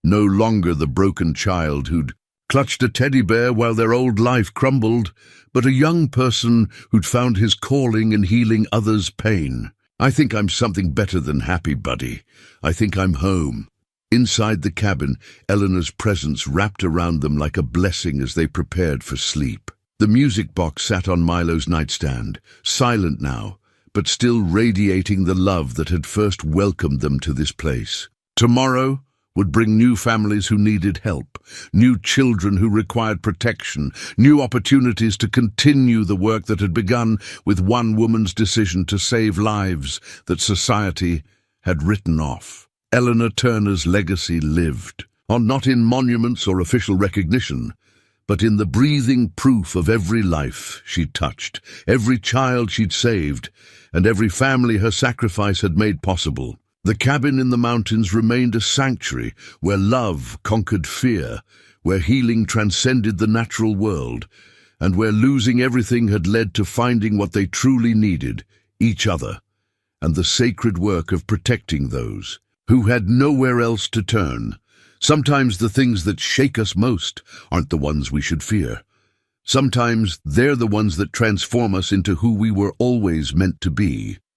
no longer the broken child who'd clutched a teddy bear while their old life crumbled, but a young person who'd found his calling in healing others' pain. "I think I'm something better than happy, buddy. I think I'm home." Inside the cabin, Eleanor's presence wrapped around them like a blessing as they prepared for sleep. The music box sat on Milo's nightstand, silent now, but still radiating the love that had first welcomed them to this place. Tomorrow would bring new families who needed help, new children who required protection, new opportunities to continue the work that had begun with one woman's decision to save lives that society had written off. Eleanor Turner's legacy lived, not in monuments or official recognition, but in the breathing proof of every life she'd touched, every child she'd saved, and every family her sacrifice had made possible. The cabin in the mountains remained a sanctuary where love conquered fear, where healing transcended the natural world, and where losing everything had led to finding what they truly needed, each other, and the sacred work of protecting those who had nowhere else to turn. Sometimes the things that shake us most aren't the ones we should fear. Sometimes they're the ones that transform us into who we were always meant to be.